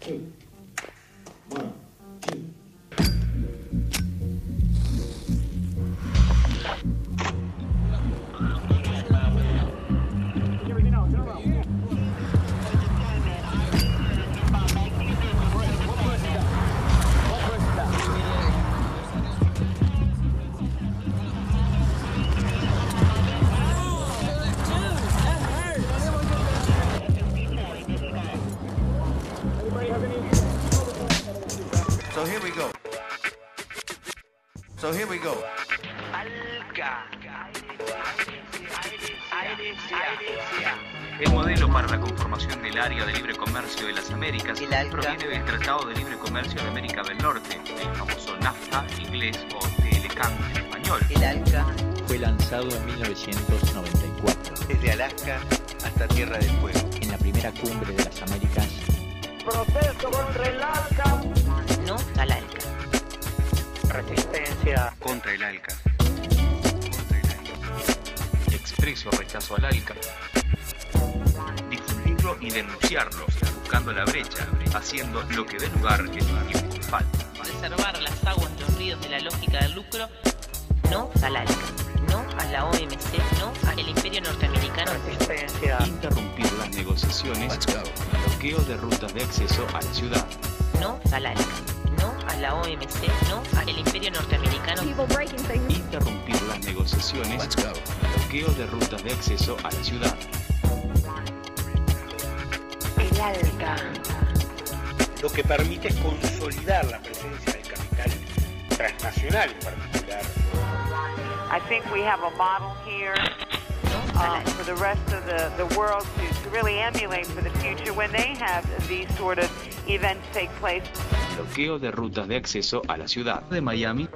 2, 1, 2. So here we go. El modelo para la conformación del Área de Libre Comercio de las Américas proviene del Tratado de Libre Comercio de América del Norte, el famoso NAFTA en inglés o TLCAN en español. El ALCA fue lanzado en 1994. desde Alaska hasta Tierra del Fuego. En la primera cumbre de las Américas. Protesto contra el ALCA. No al ALCA. Resistencia contra el ALCA. Expreso rechazo al ALCA. Difundirlo y denunciarlo, buscando la brecha, haciendo lo que dé lugar en un tiempo falta. Preservar las aguas y los ríos de la lógica del lucro. No al ALCA. No a la OMC. No al imperio norteamericano. Resistencia. Interrumpir las negociaciones. Bloqueo de rutas de acceso a la ciudad. No al ALCA. No a la OMC. No al imperio norteamericano. Interrumpir las negociaciones. Bloqueo de rutas de acceso a la ciudad. El ALCA. Lo que permite es consolidar la presencia del capital transnacional en particular. I think we have a model here for the rest of the world to really emulate for the future when they have these sort of events take place. Bloqueo de rutas de acceso a la ciudad de Miami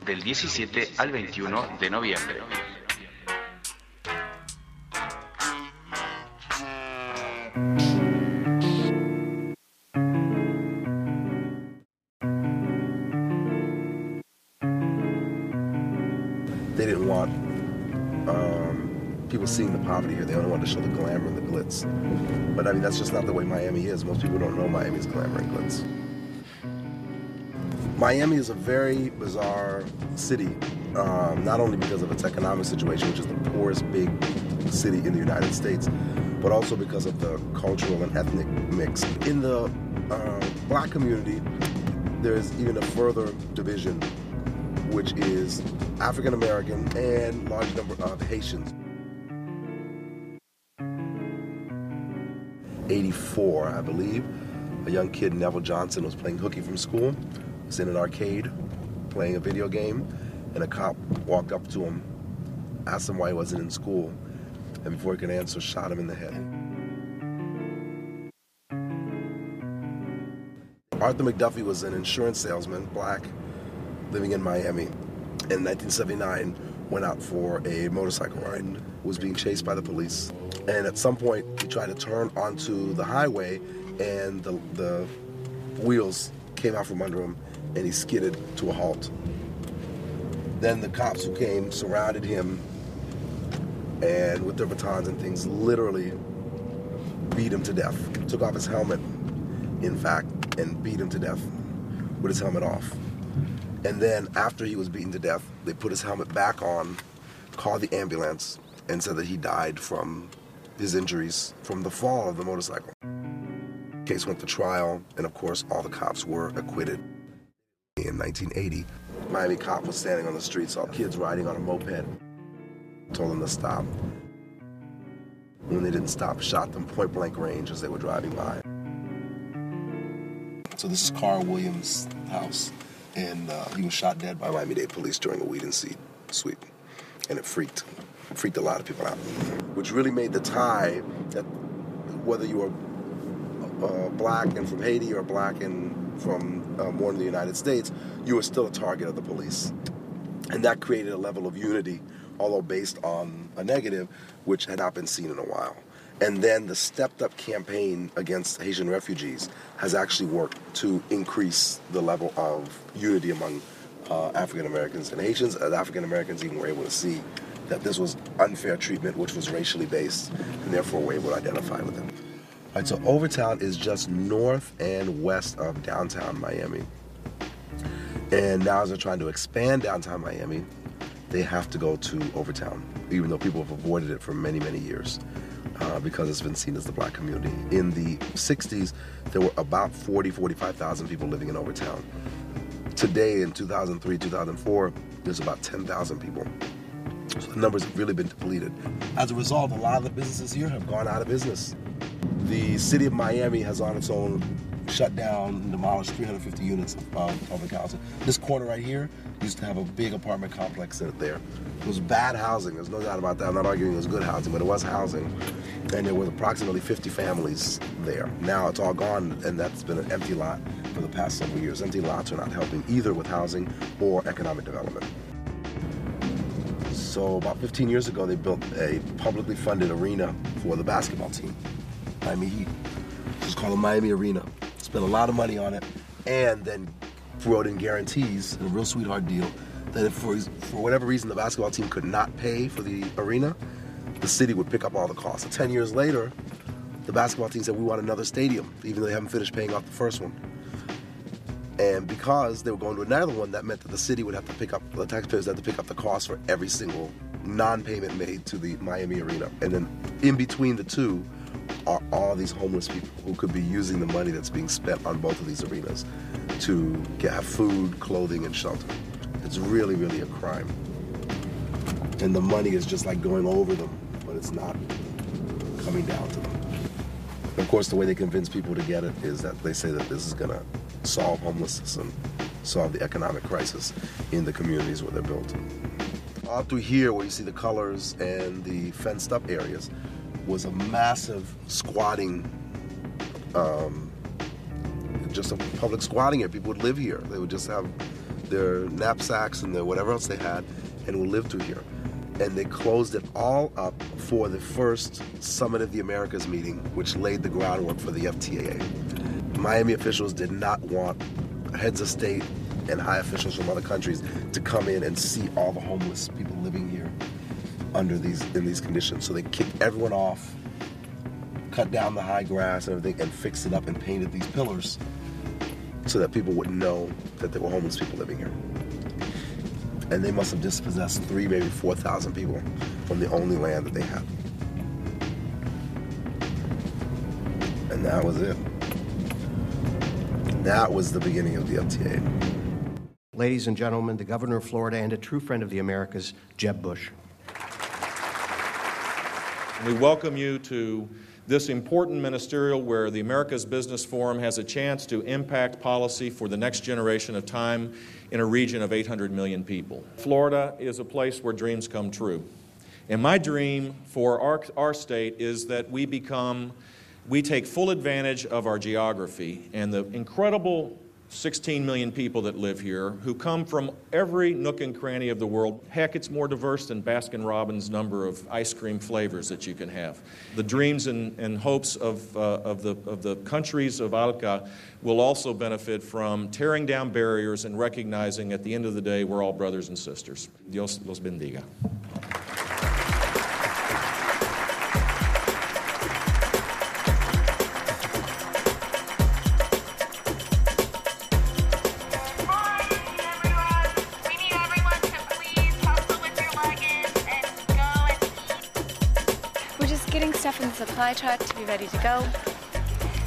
del 17 al 21 de noviembre. They didn't want people seeing the poverty here. They only wanted to show the glamour and the glitz. But I mean, that's just not the way Miami is. Most people don't know Miami's glamour and glitz. Miami is a very bizarre city, not only because of its economic situation, which is the poorest big city in the United States, but also because of the cultural and ethnic mix. In the black community, there's even a further division, which is African American and large number of Haitians. 84, I believe, a young kid, Neville Johnson, was playing hooky from school, was in an arcade playing a video game, and a cop walked up to him, asked him why he wasn't in school, and before he could answer, shot him in the head. Arthur McDuffie was an insurance salesman, black, living in Miami. In 1979, went out for a motorcycle ride, was being chased by the police. And at some point, he tried to turn onto the highway, and the wheels came out from under him, and he skidded to a halt. Then the cops who came surrounded him, and with their batons and things, literally beat him to death. Took off his helmet, in fact, and beat him to death with his helmet off. And then after he was beaten to death, they put his helmet back on, called the ambulance, and said that he died from his injuries from the fall of the motorcycle. The case went to trial, and of course, all the cops were acquitted. In 1980, a Miami cop was standing on the street, saw kids riding on a moped, told them to stop. When they didn't stop, shot them point blank range as they were driving by. So this is Carl Williams' house. And he was shot dead by Miami-Dade police during a weed and seed sweep. And it freaked a lot of people out. Which really made the tie that whether you were black and from Haiti or black and from born in the United States, you were still a target of the police. And that created a level of unity, although based on a negative, which had not been seen in a while. And then the stepped-up campaign against Haitian refugees has actually worked to increase the level of unity among African Americans and Haitians, as African Americans even were able to see that this was unfair treatment, which was racially based, and therefore were able to identify with them. All right, so Overtown is just north and west of downtown Miami. And now as they're trying to expand downtown Miami, they have to go to Overtown, even though people have avoided it for many, many years because it's been seen as the black community. In the 60s, there were about 45,000 people living in Overtown. Today, in 2003, 2004, there's about 10,000 people. So the numbers have really been depleted. As a result, a lot of the businesses here have gone out of business. The city of Miami has on its own shut down and demolished 350 units of public housing. This corner right here used to have a big apartment complex in it there. It was bad housing, there's no doubt about that. I'm not arguing it was good housing, but it was housing. And there was approximately 50 families there. Now it's all gone, and that's been an empty lot for the past several years. Empty lots are not helping either with housing or economic development. So about 15 years ago, they built a publicly funded arena for the basketball team, Miami Heat. It was called the Miami Arena. Spent a lot of money on it, and then wrote in guarantees, a real sweetheart deal, that if for whatever reason the basketball team could not pay for the arena, the city would pick up all the costs. So 10 years later, the basketball team said, we want another stadium, even though they haven't finished paying off the first one. And because they were going to another one, that meant that the city would have to pick up, the taxpayers had to pick up the cost for every single non-payment made to the Miami Arena. And then in between the two are all these homeless people who could be using the money that's being spent on both of these arenas to have food, clothing, and shelter. It's really, really a crime. And the money is just like going over them, but it's not coming down to them. Of course, the way they convince people to get it is that they say that this is going to solve homelessness and solve the economic crisis in the communities where they're built. All through here, where you see the colors and the fenced-up areas, was a massive squatting, just a public squatting area. People would live here. They would just have their knapsacks and their whatever else they had and would live through here. And they closed it all up for the first Summit of the Americas meeting, which laid the groundwork for the FTAA. Miami officials did not want heads of state and high officials from other countries to come in and see all the homeless people living here in these conditions. So they kicked everyone off, cut down the high grass and everything, and fixed it up and painted these pillars so that people wouldn't know that there were homeless people living here. And they must have dispossessed 3,000, maybe 4,000 people from the only land that they had. And that was it. That was the beginning of the FTAA. Ladies and gentlemen, the Governor of Florida and a true friend of the Americas, Jeb Bush. We welcome you to this important ministerial where the Americas Business Forum has a chance to impact policy for the next generation of time in a region of 800 million people. Florida is a place where dreams come true. And my dream for our state is that we take full advantage of our geography and the incredible 16 million people that live here who come from every nook and cranny of the world. Heck, it's more diverse than Baskin-Robbins' number of ice cream flavors that you can have. The dreams and hopes of the countries of ALCA will also benefit from tearing down barriers and recognizing at the end of the day we're all brothers and sisters. Dios los bendiga. Getting stuff in the supply truck to be ready to go.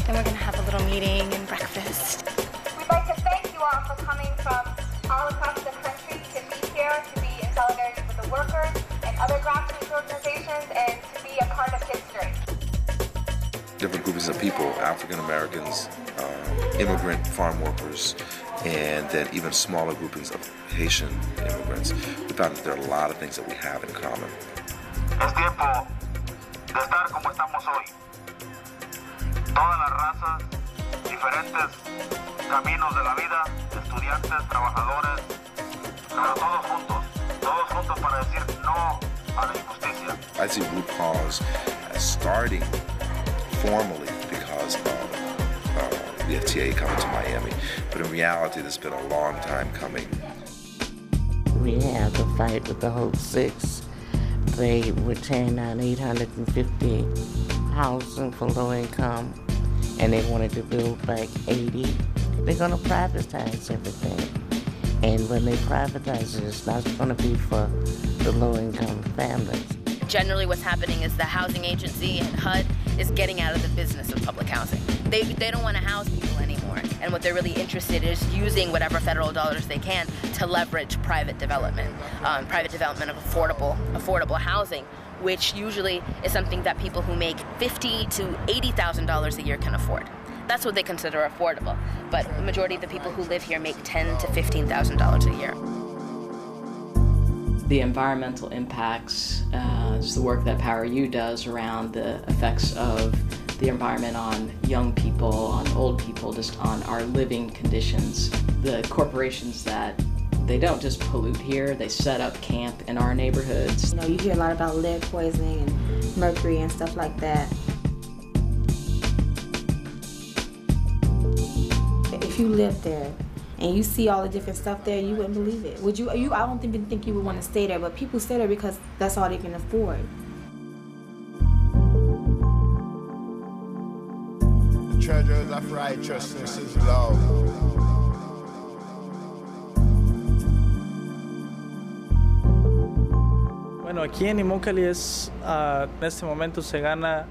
Then we're going to have a little meeting and breakfast. We'd like to thank you all for coming from all across the country to be here, to be in solidarity with the workers and other grassroots organizations, and to be a part of history. Different groupings of people, African Americans, immigrant farm workers, and then even smaller groupings of Haitian immigrants. We found that there are a lot of things that we have in common. Es tiempo de estar como estamos hoy. Todas las razas, diferentes caminos de la vida, estudiantes, trabajadores, pero todos juntos para decir no a la injusticia. I see root cause starting formally because of the FTAA coming to Miami, but in reality, this has been a long time coming. We have to fight with the whole 6 they were tearing down 850 housing for low income, and they wanted to build back 80. They're going to privatize everything. And when they privatize it, it's not going to be for the low-income families. Generally what's happening is the housing agency and HUD is getting out of the business of public housing. They don't want to house people anymore. And what they're really interested in is using whatever federal dollars they can to leverage private development of affordable housing, which usually is something that people who make $50,000 to $80,000 a year can afford. That's what they consider affordable. But the majority of the people who live here make $10,000 to $15,000 a year. The environmental impacts is the work that PowerU does around the effects of the environment on young people, on old people, just on our living conditions. The corporations that they don't just pollute here, they set up camp in our neighborhoods. You know, you hear a lot about lead poisoning and mercury and stuff like that. If you live there and you see all the different stuff there, you wouldn't believe it. Would you? I don't even think you would want to stay there, but people stay there because that's all they can afford. The treasures of righteousness is love. Bueno, aquí en Immokalee en este momento se gana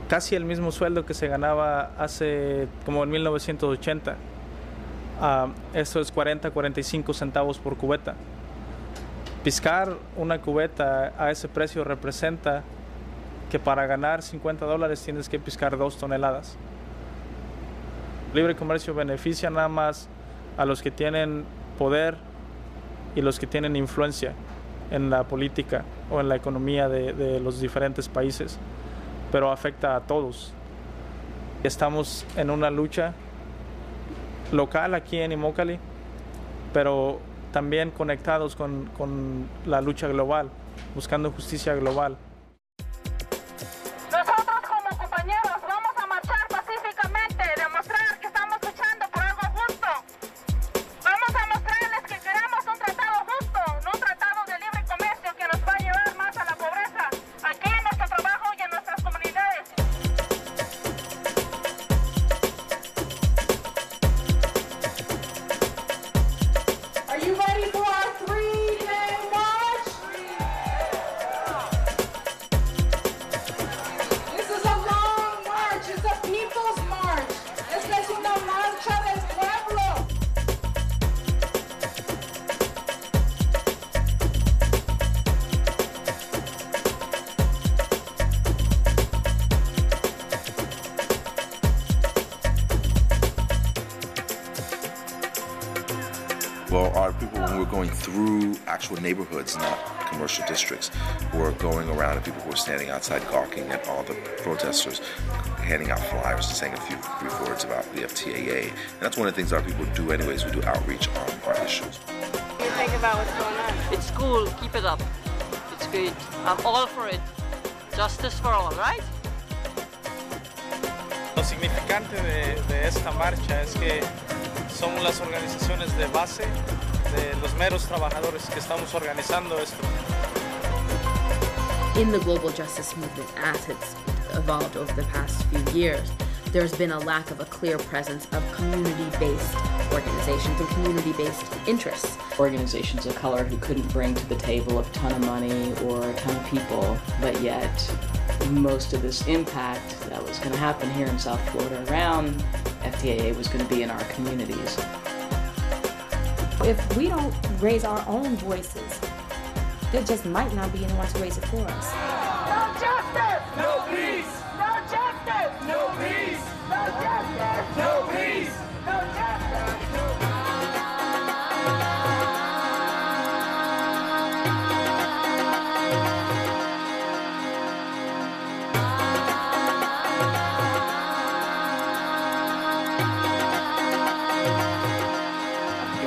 casi el mismo sueldo que se ganaba hace como en 1980. Esto es 40-45 centavos por cubeta. Piscar una cubeta a ese precio representa que para ganar $50 tienes que piscar 2 toneladas. Libre comercio beneficia nada más a los que tienen poder y los que tienen influencia en la política o en la economía de los diferentes países, pero afecta a todos. Estamos en una lucha local aquí en Immokalee, pero también conectados con la lucha global, buscando justicia global. Nosotros como compañeros vamos a marchar pacíficamente, demostrar que estamos luchando por algo justo. Vamos a mostrarles que queremos un tratado justo, no un tratado de libre comercio que nos va a llevar más a la pobreza, aquí en nuestro trabajo y en nuestras comunidades. Are you ready for our 3-day march? This is a long march. It's a people's march. Esta es una marcha del pueblo. Well, our people, when we're going through actual neighborhoods, not commercial districts, we're going around and people who are standing outside gawking at all the protesters, handing out flyers and saying a few brief words about the FTAA. And that's one of the things our people do anyways. We do outreach on our issues. What do you think about what's going on? It's cool. Keep it up. It's good. I'm all for it. Justice for all, right? Lo significante de esta marcha es que somos las organizaciones de base de los meros trabajadores que estamos organizando esto. In the global justice movement, as it's evolved over the past few years, there's been a lack of a clear presence of community-based organizations and community-based interests. Organizations of color who couldn't bring to the table a ton of money or a ton of people, but yet most of this impact that was going to happen here in South Florida around FTAA was going to be in our communities. If we don't raise our own voices, there just might not be anyone to raise it for us. No justice! No peace! No justice! No peace! No justice! No peace! No justice!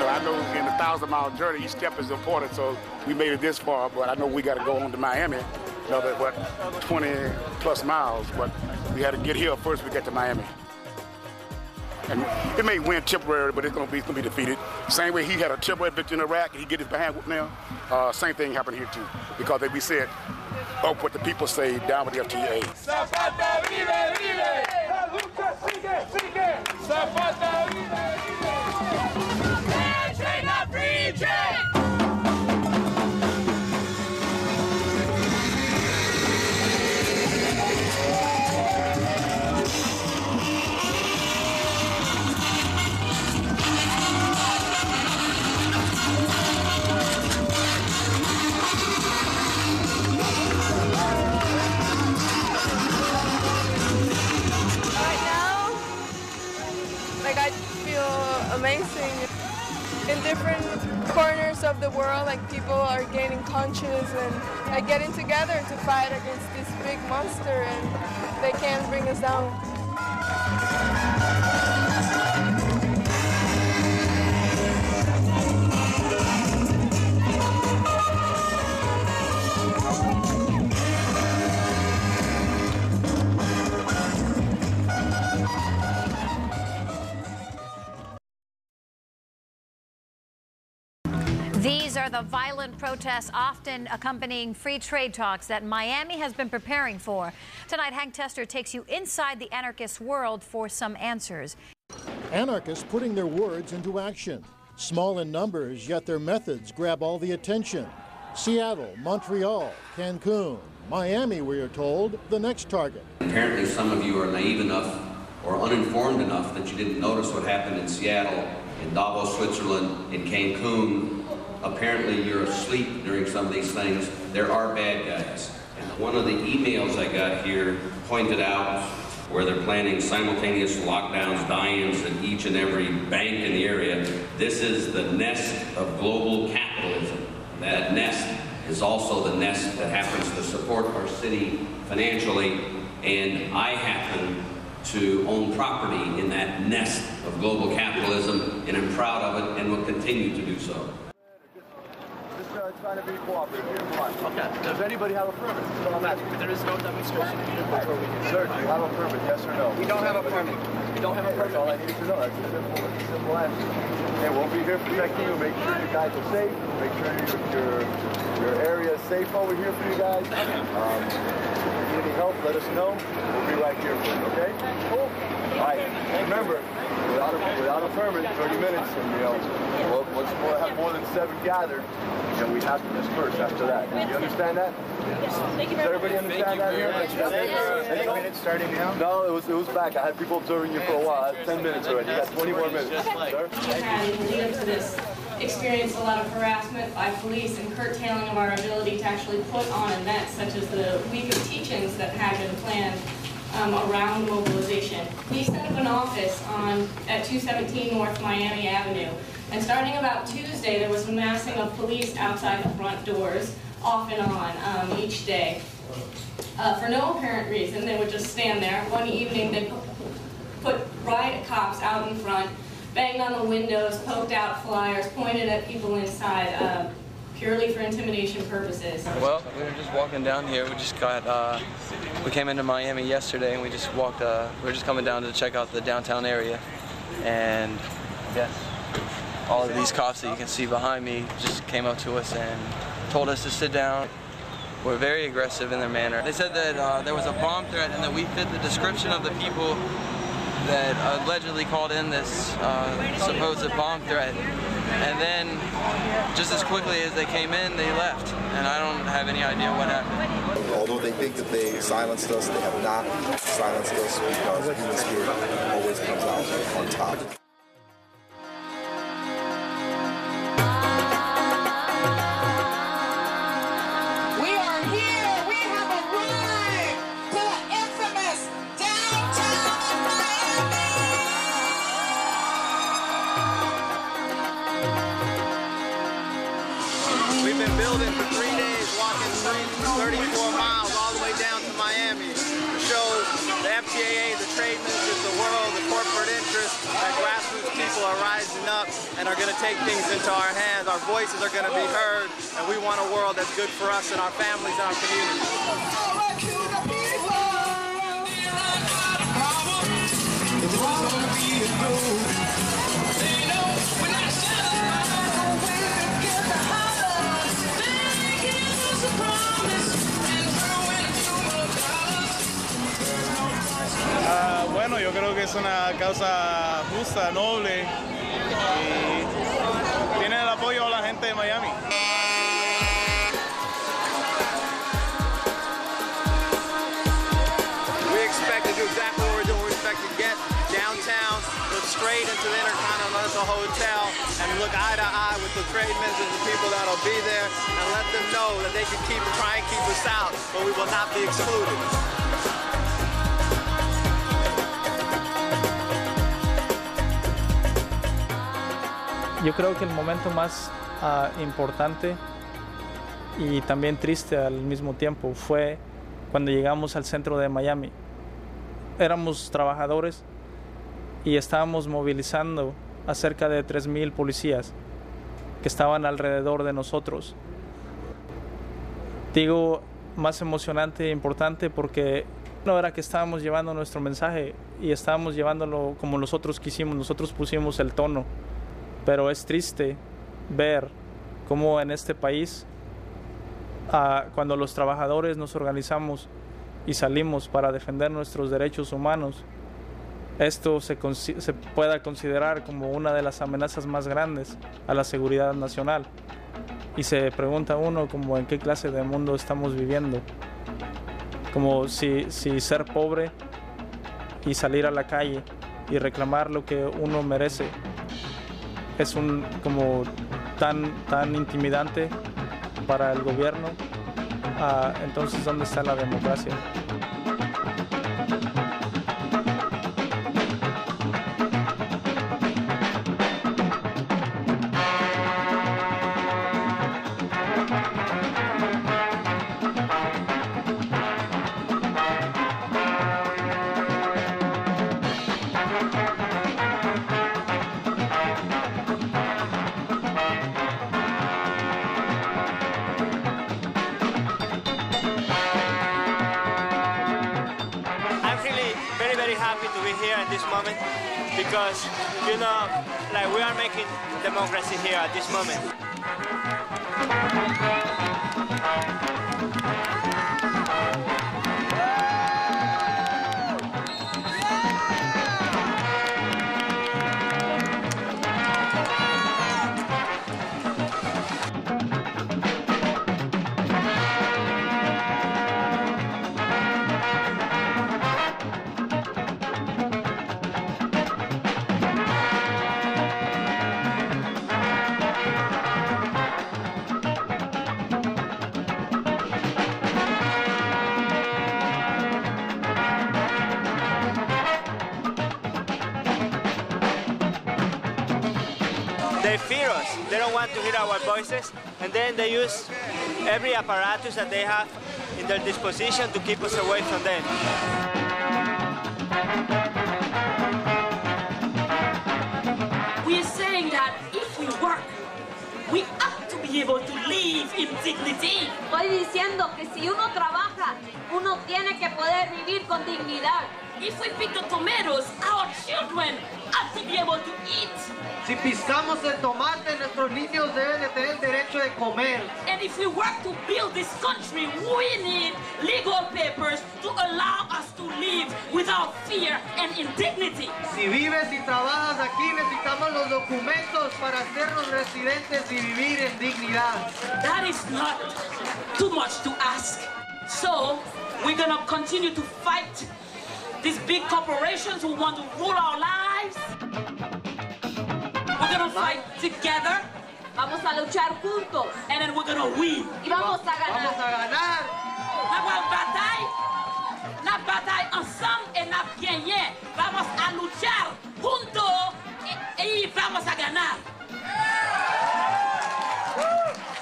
I know in a 1,000-mile journey, each step is important, so we made it this far, but I know we got to go on to Miami, another, 20-plus miles, but we had to get here first, we get to Miami. And it may win temporarily, but it's gonna be defeated. Same way he had a temporary victory in Iraq, and he get his behind whooped now. Same thing happened here too, because we said, up what the people say, down with the FTAA. Zapata vive, vive. La lucha sigue, sigue. Zapata vive, vive. Fair trade, not free trade. I feel amazing. In different corners of the world, like people are gaining conscious and getting together to fight against this big monster, and they can't bring us down. These are the violent protests often accompanying free trade talks that Miami has been preparing for. Tonight, Hank Tester takes you inside the anarchist world for some answers. Anarchists putting their words into action. Small in numbers, yet their methods grab all the attention. Seattle, Montreal, Cancun, Miami, we are told, the next target. Apparently some of you are naive enough or uninformed enough that you didn't notice what happened in Seattle, in Davos, Switzerland, in Cancun. Apparently you're asleep during some of these things. There are bad guys. And one of the emails I got here pointed out where they're planning simultaneous lockdowns, die-ins in each and every bank in the area. This is the nest of global capitalism. That nest is also the nest that happens to support our city financially, and I happen to own property in that nest of global capitalism, and I'm proud of it and will continue to do so. Trying to be cooperative here. Come on. Okay. Does anybody have a permit? That's all I'm asking. There is no demonstration. Sir, do you have a permit? Yes or no? We don't have a permit. We don't have a permit. That's all I need to know. That's a simple answer. Okay, we'll be here protecting you. Make sure you guys are safe. Make sure your area is safe over here for you guys. If you need any help, let us know. We'll be right here for you. Okay? Cool. All right. Remember, without a permit, 30 minutes, and once we have more than 7 gathered, then we have to disperse after that. Do you understand that? Yes. Thank you Does very everybody understand that here? 8 minutes starting now? No, it was back. I had people observing you for a while. I had 10 minutes already. You got 20 more minutes. Sir? We had, in the lead up to this, experienced a lot of harassment by police and curtailing of our ability to actually put on events such as the week of teach-ins that had been planned around mobilization. We set up an office at 217 North Miami Avenue, and starting about Tuesday, there was a massing of police outside the front doors, off and on, each day. For no apparent reason, they would just stand there. One evening, they put riot cops out in front, banged on the windows, poked out flyers, pointed at people inside, purely for intimidation purposes. Well, we were just walking down here. We just got, we came into Miami yesterday, and we just walked, we were just coming down to check out the downtown area. And yes, all of these cops that you can see behind me just came up to us and told us to sit down. Were very aggressive in their manner. They said that there was a bomb threat and that we fit the description of the people that allegedly called in this supposed bomb threat. And then, just as quickly as they came in, they left. And I don't have any idea what happened. Although they think that they silenced us, they have not silenced us because human spirit always comes out on top. We've been building for 3 days, walking 34 miles all the way down to Miami to show the FTAA, the trade ministers, the world, the corporate interests, that grassroots people are rising up and are going to take things into our hands. Our voices are going to be heard, and we want a world that's good for us and our families and our communities. Bueno, yo creo que es una causa justa, noble y tiene el apoyo de la gente de Miami. We expect to do exactly what we're doing. We expect to get downtown, look straight into the Intercontinental Hotel, and look eye to eye with the tradesmen and the people that'll be there, and let them know that they can try and keep us out, but we will not be excluded. Yo creo que el momento más importante y también triste al mismo tiempo fue cuando llegamos al centro de Miami. Éramos trabajadores y estábamos movilizando a cerca de 3,000 policías que estaban alrededor de nosotros. Digo, más emocionante e importante porque no era que estábamos llevando nuestro mensaje y estábamos llevándolo como nosotros quisimos, nosotros pusimos el tono. Pero es triste ver cómo en este país, cuando los trabajadores nos organizamos y salimos para defender nuestros derechos humanos, esto se pueda considerar como una de las amenazas más grandes a la seguridad nacional. Y se pregunta uno como en qué clase de mundo estamos viviendo. Como si ser pobre y salir a la calle y reclamar lo que uno merece es como tan intimidante para el gobierno, entonces ¿dónde está la democracia? Because, you know, like we are making democracy here at this moment. They fear us. They don't want to hear our voices, and then they use every apparatus that they have in their disposition to keep us away from them. We are saying that if we work, we have to be able to live in dignity. Estoy diciendo que si uno trabaja, uno tiene que poder vivir con dignidad. If we pick the tomatoes, our children have to be able to eat. Si piscamos el tomate, nuestros niños deben de tener el derecho de comer. And if we work to build this country, we need legal papers to allow us to live without fear and indignity. Si vives y trabajas aquí, necesitamos los documentos para hacernos residentes y vivir en dignidad. That is not too much to ask. So, we're gonna continue to fight these big corporations who want to rule our lives. We're gonna fight together. Vamos a luchar juntos. And then we're gonna win. Y vamos a ganar. Vamos a ganar. La bataille ensemble et la gagner. Vamos a luchar juntos y vamos a ganar.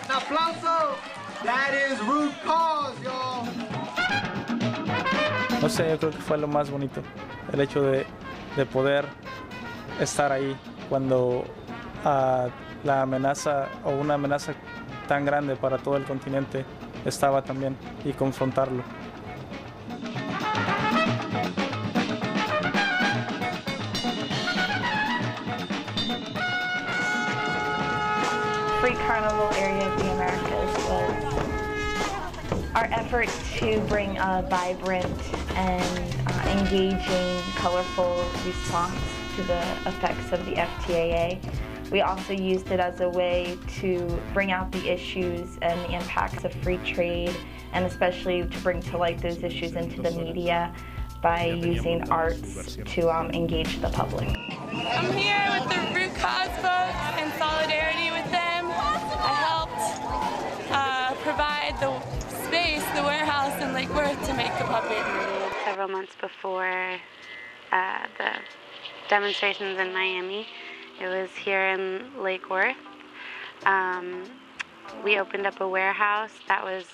Un aplauso. That is root cause, y'all. No sé, yo creo que fue lo más bonito, el hecho de poder estar ahí cuando la amenaza o una amenaza tan grande para todo el continente estaba también y confrontarlo. pre-carnival area of the Americas was our effort to bring a vibrant and engaging, colorful response to the effects of the FTAA. We also used it as a way to bring out the issues and the impacts of free trade, and especially to bring to light those issues into the media by using arts to engage the public. I'm here with the root cause folks in solidarity with them. I helped provide the space, the warehouse in Lake Worth to make the puppet. Several months before the demonstrations in Miami, it was here in Lake Worth. We opened up a warehouse that was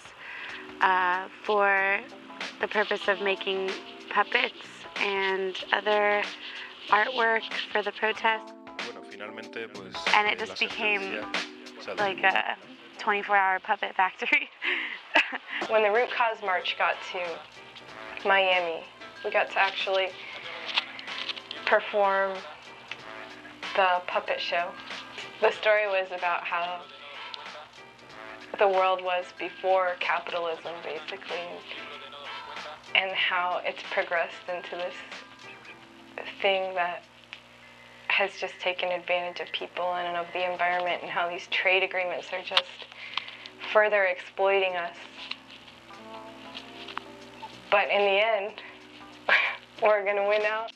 for the purpose of making puppets and other artwork for the protest. And it just became like a 24-hour puppet factory. When the Root Cause March got to Miami, we got to actually perform the puppet show. The story was about how the world was before capitalism, basically, and how it's progressed into this thing that has just taken advantage of people and of the environment, and how these trade agreements are just further exploiting us. But in the end, we're gonna win out.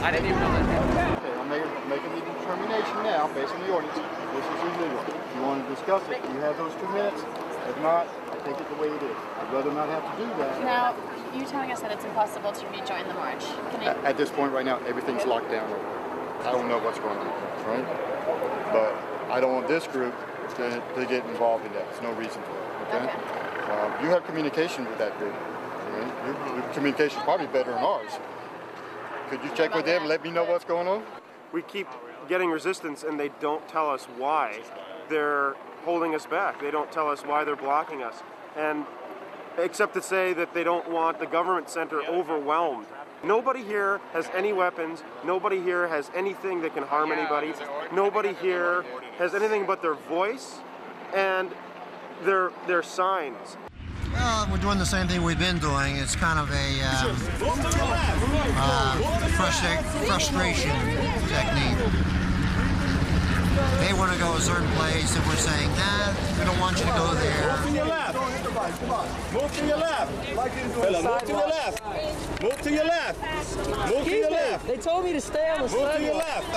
I didn't even know that. Okay, I'm making the determination now, based on the ordinance. This is illegal. If you want to discuss it, you have those 2 minutes. If not, I take it the way it is. I'd rather not have to do that. Now, you're telling us that it's impossible to rejoin the march. At this point right now, everything's locked down. I don't know what's going on, right? But I don't want this group to get involved in that. There's no reason for it, okay? You have communication with that group. Right? Your communication is probably better than ours. Could you check with them and let me know what's going on? We keep getting resistance and they don't tell us why they're holding us back. They don't tell us why they're blocking us. And except to say that they don't want the government center overwhelmed. Nobody here has any weapons. Nobody here has anything that can harm anybody. Nobody here has anything but their voice and their signs. Well, we're doing the same thing we've been doing. It's kind of a frustration technique. They want to go a certain place, and we're saying, nah, we don't want you to go there. Move to your left. Move to your left. Move to your left. Move to your left. Move to your left. They told me to stay on the sidewalk. Move to your left.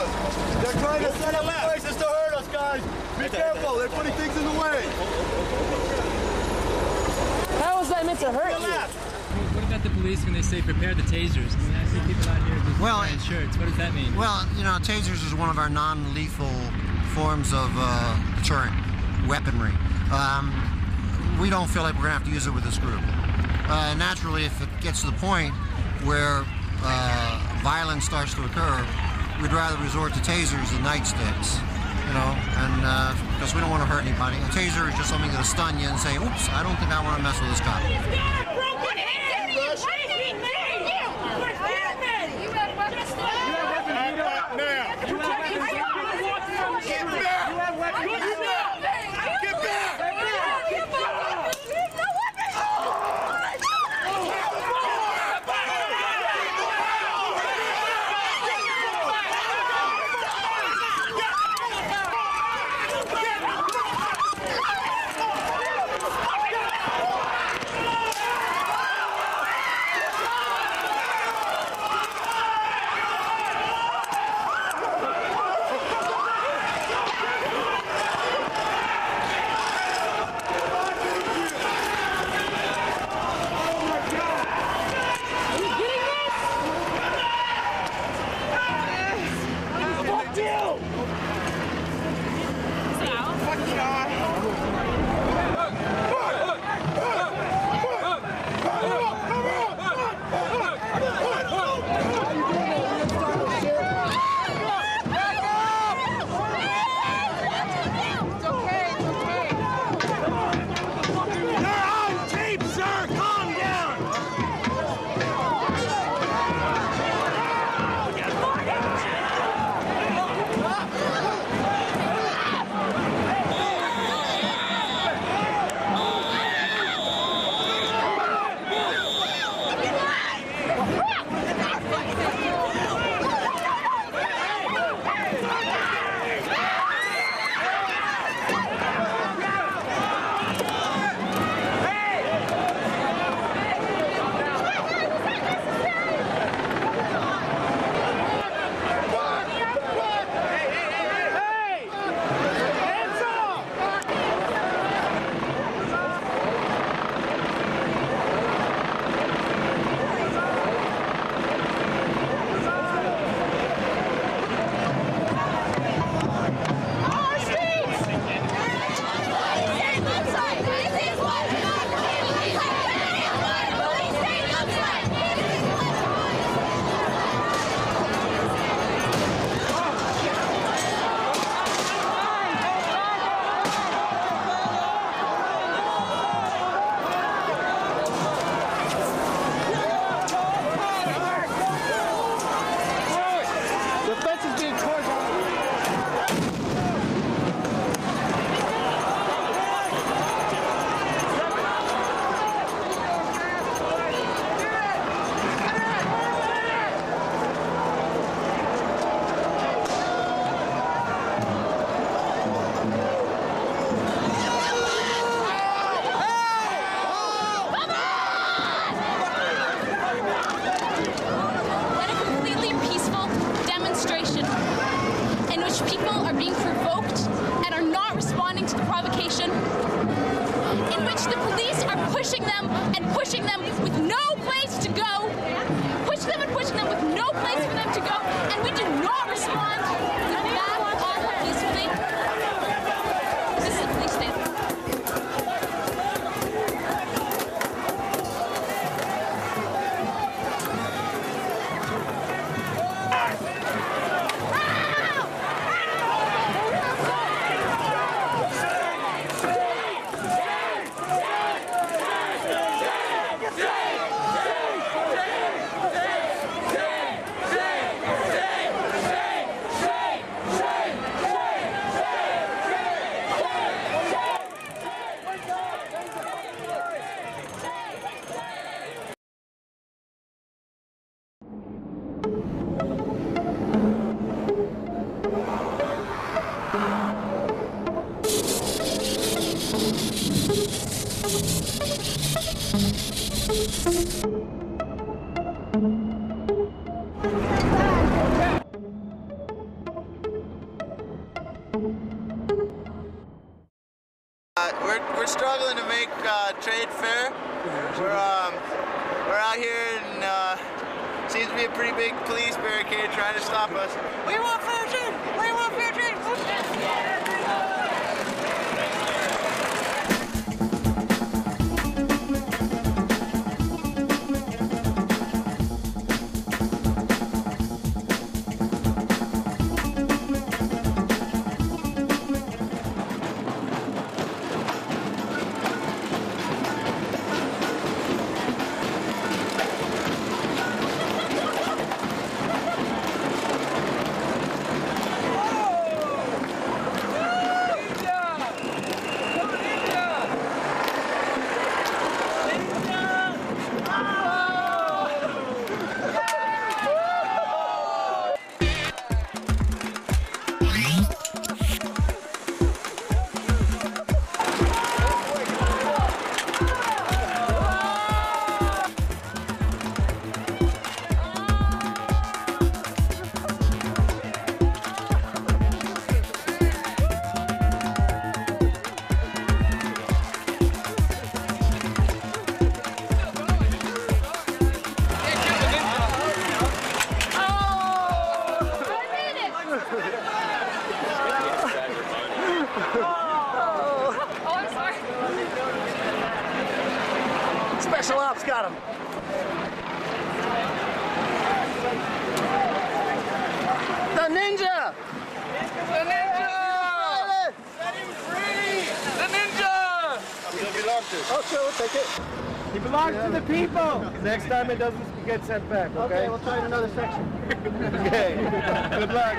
They're trying to set up places to hurt us, guys. Be careful. They're putting things in the way. How was that meant to hurt you? What about the police when they say prepare the tasers? I mean, I see people out here with wearing shirts. What does that mean? Well, you know, tasers is one of our non-lethal forms of deterrent weaponry. we don't feel like we're going to have to use it with this group. Naturally, if it gets to the point where violence starts to occur, we'd rather resort to tasers than nightsticks, you know, and because we don't want to hurt anybody. A taser is just something that'll stun you and say, oops, I don't think I want to mess with this cop. We're struggling to make trade fair. We're out here and seems to be a pretty big police barricade trying to stop us. We want fair trade! We want fair trade! got him. The ninja! The ninja! Set him free! The ninja! He belongs to. Okay, we'll take it. He belongs to the people. Next time it doesn't get sent back, okay? Okay, we'll try in another section. Okay. Good luck.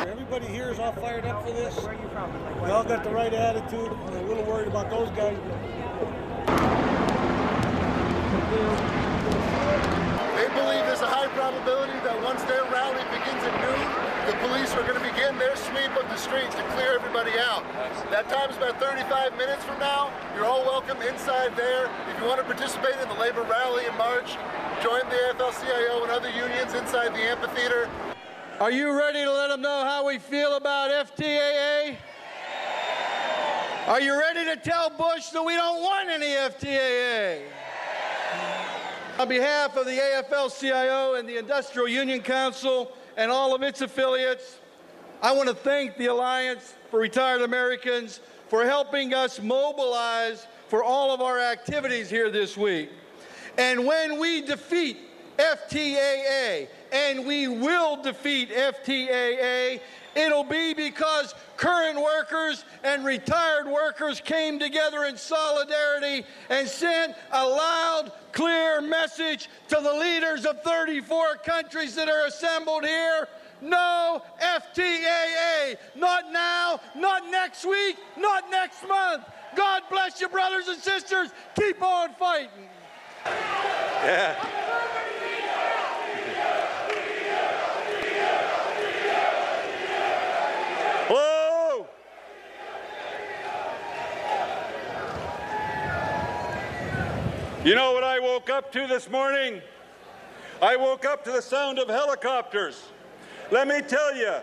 Everybody here is all fired up for this. Where are you from? We all got the right attitude. We're a little worried about those guys. They believe there's a high probability that once their rally begins at noon, the police are going to begin their sweep of the streets to clear everybody out. That time is about 35 minutes from now. You're all welcome inside there. If you want to participate in the labor rally and march, join the AFL-CIO and other unions inside the amphitheater. Are you ready to let them know how we feel about FTAA? Are you ready to tell Bush that we don't want any FTAA? On behalf of the AFL-CIO and the Industrial Union Council and all of its affiliates, I want to thank the Alliance for Retired Americans for helping us mobilize for all of our activities here this week. And when we defeat FTAA, and we will defeat FTAA, it'll be because current workers and retired workers came together in solidarity and sent a loud, clear message to the leaders of 34 countries that are assembled here. No FTAA, not now, not next week, not next month. God bless you, brothers and sisters. Keep on fighting. Yeah. Whoa! You know what I woke up to this morning? I woke up to the sound of helicopters. Let me tell you,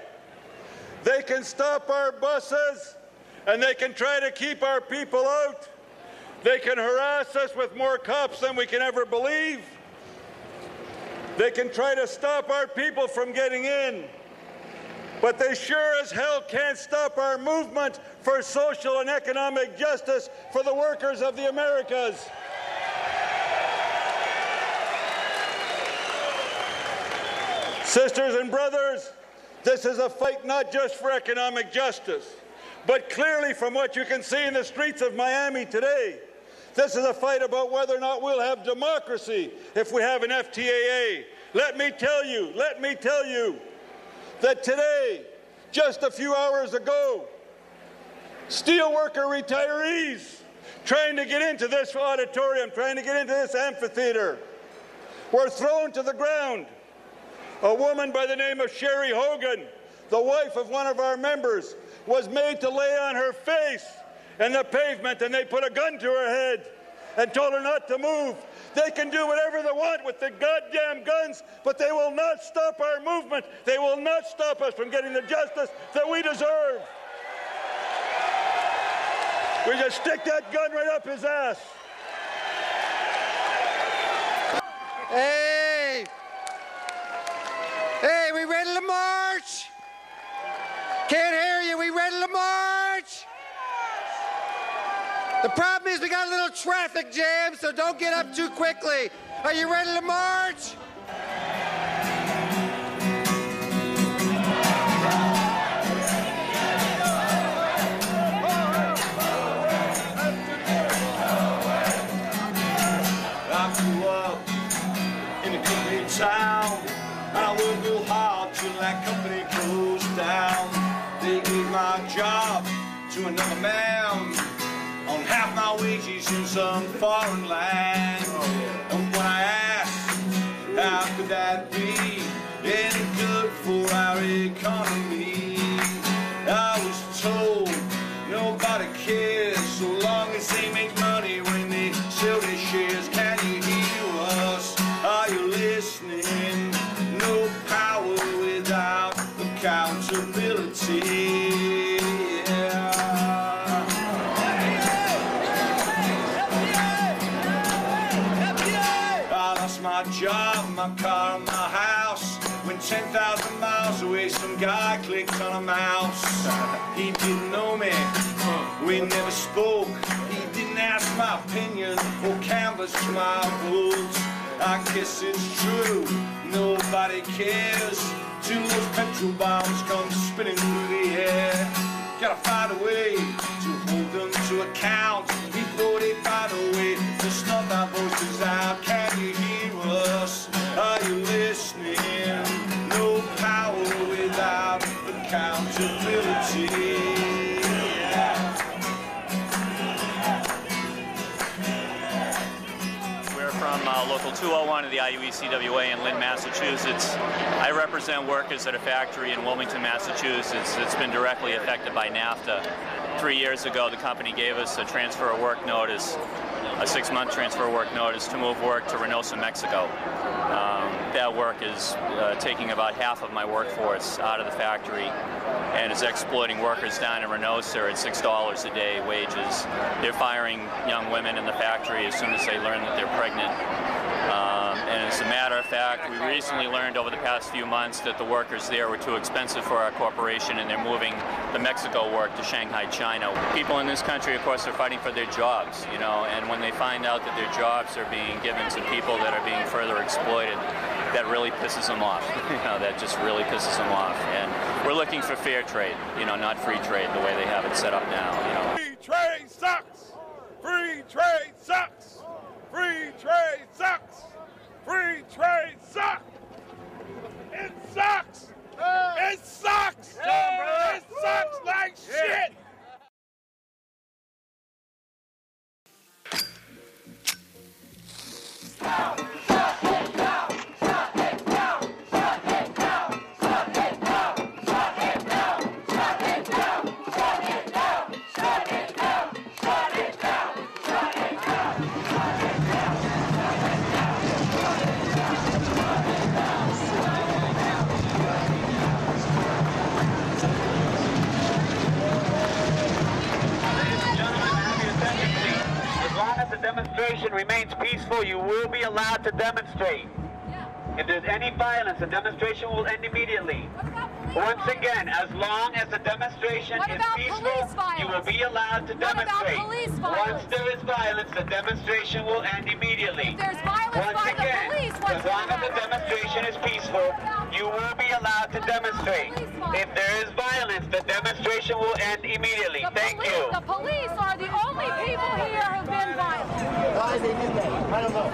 they can stop our buses and they can try to keep our people out. They can harass us with more cops than we can ever believe. They can try to stop our people from getting in. But they sure as hell can't stop our movement for social and economic justice for the workers of the Americas. Sisters and brothers, this is a fight not just for economic justice, but clearly from what you can see in the streets of Miami today, this is a fight about whether or not we'll have democracy if we have an FTAA. Let me tell you that today, just a few hours ago, steelworker retirees trying to get into this auditorium, trying to get into this amphitheater, were thrown to the ground. A woman by the name of Sherry Hogan, the wife of one of our members, was made to lay on her face in the pavement, and they put a gun to her head and told her not to move. They can do whatever they want with the goddamn guns, but they will not stop our movement. They will not stop us from getting the justice that we deserve. We just stick that gun right up his ass. Hey! Hey, we ready to march? Can't hear you. We ready to march? The problem is we got a little traffic jam, so don't get up too quickly. Are you ready to march? I grew up in a company town. I worked real hard till that company closed down. They gave my job to another man on half my wages in some foreign land. And when I asked, how could that be any good for our economy, I was told nobody cares so long as they make money when they sell their shares. Can you hear us? Are you listening? No power without accountability. I lost my job, my car, and my house. When 10,000 miles away, some guy clicked on a mouse. He didn't know me, we never spoke. He didn't ask my opinion or canvass my votes. I guess it's true, nobody cares till those petrol bombs come spinning through the air. Gotta find a way to hold them to account before they find a way to snuff our voices out. Can you hear us? Are you listening? No power without accountability. From Local 201 of the IUECWA in Lynn, Massachusetts. I represent workers at a factory in Wilmington, Massachusetts that's been directly affected by NAFTA. 3 years ago, the company gave us a transfer of work notice, a 6-month transfer of work notice to move work to Reynosa, Mexico. That work is taking about half of my workforce out of the factory and is exploiting workers down in Reynosa at $6 a day wages. They're firing young women in the factory as soon as they learn that they're pregnant. And as a matter of fact, we recently learned over the past few months that the workers there were too expensive for our corporation and they're moving the Mexico work to Shanghai, China. People in this country, of course, are fighting for their jobs, you know, and when they find out that their jobs are being given to people that are being further exploited, that really pisses them off. You know, that just really pisses them off. And we're looking for fair trade, you know, not free trade the way they have it set up now, you know. Free trade sucks! Free trade sucks! Free trade sucks! Free trade sucks! It sucks! It sucks! It sucks like shit! Demonstration remains peaceful, you will be allowed to demonstrate. If there's any violence, the demonstration will end immediately. Once again, as long as the demonstration is peaceful, you will be allowed to demonstrate. Once there is violence, the demonstration will end immediately. Once again, as long as the demonstration is peaceful, you will be allowed to demonstrate. If there is violence, the demonstration will end immediately. Thank you. The police are the only people here who've been violent. Why they did that? I don't know.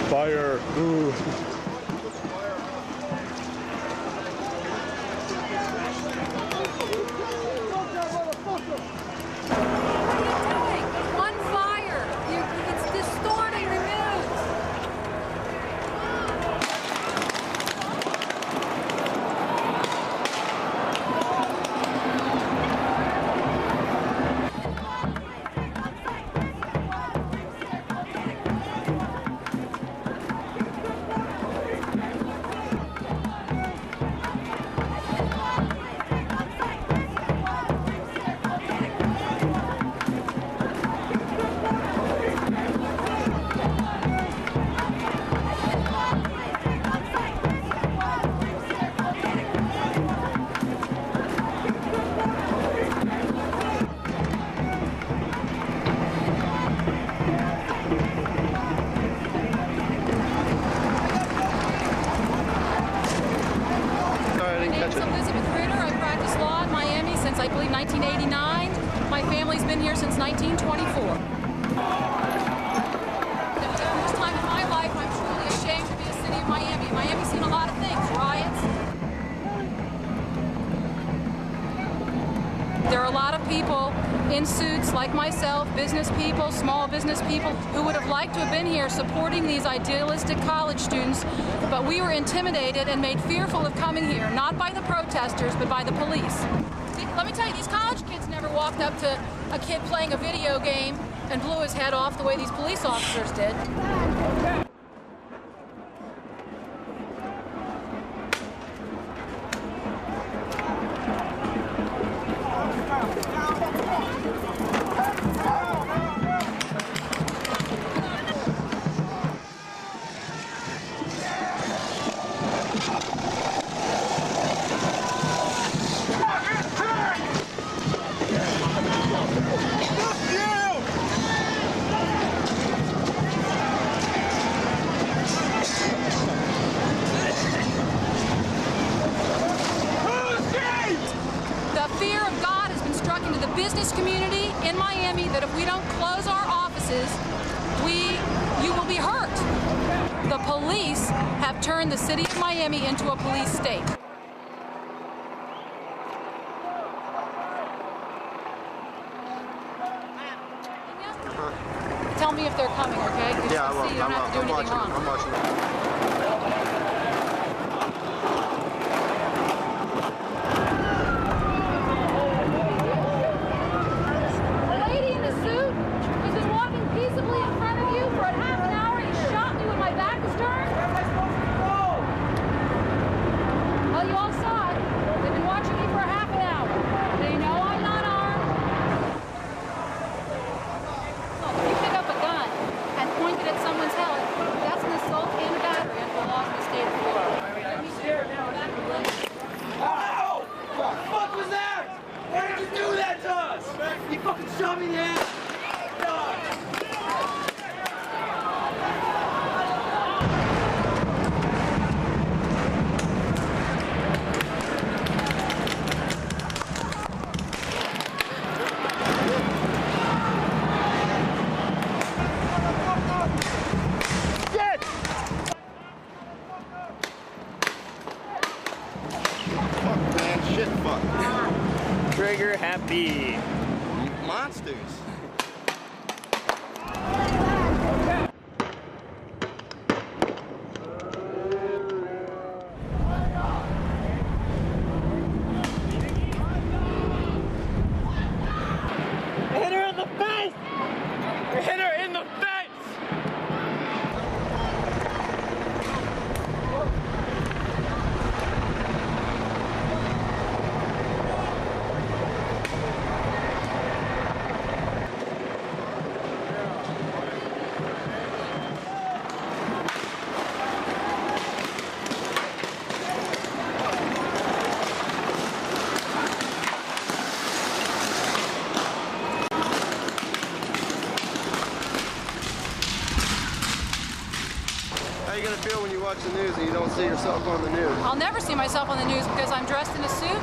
Fire. Ooh. One fire. It's distorting the news. I believe 1989. My family's been here since 1924. The first time in my life I'm truly ashamed to be a city of Miami. Miami's seen a lot of things, riots. There are a lot of people in suits like myself, business people, small business people, who would have liked to have been here supporting these idealistic college students, but we were intimidated and made fearful of coming here, not by the protesters, but by the police. Let me tell you, these college kids never walked up to a kid playing a video game and blew his head off the way these police officers did. Business community in Miami that if we don't close our offices, you will be hurt. The police have turned the city of Miami into a police state. Tell me if they're coming, okay? Yeah, I will. You don't have to do anything wrong. I'm watching. Trigger happy. Monsters. Hit her in the face! Hit her in the face! watch the news and you don't see yourself on the news? I'll never see myself on the news because I'm dressed in a suit.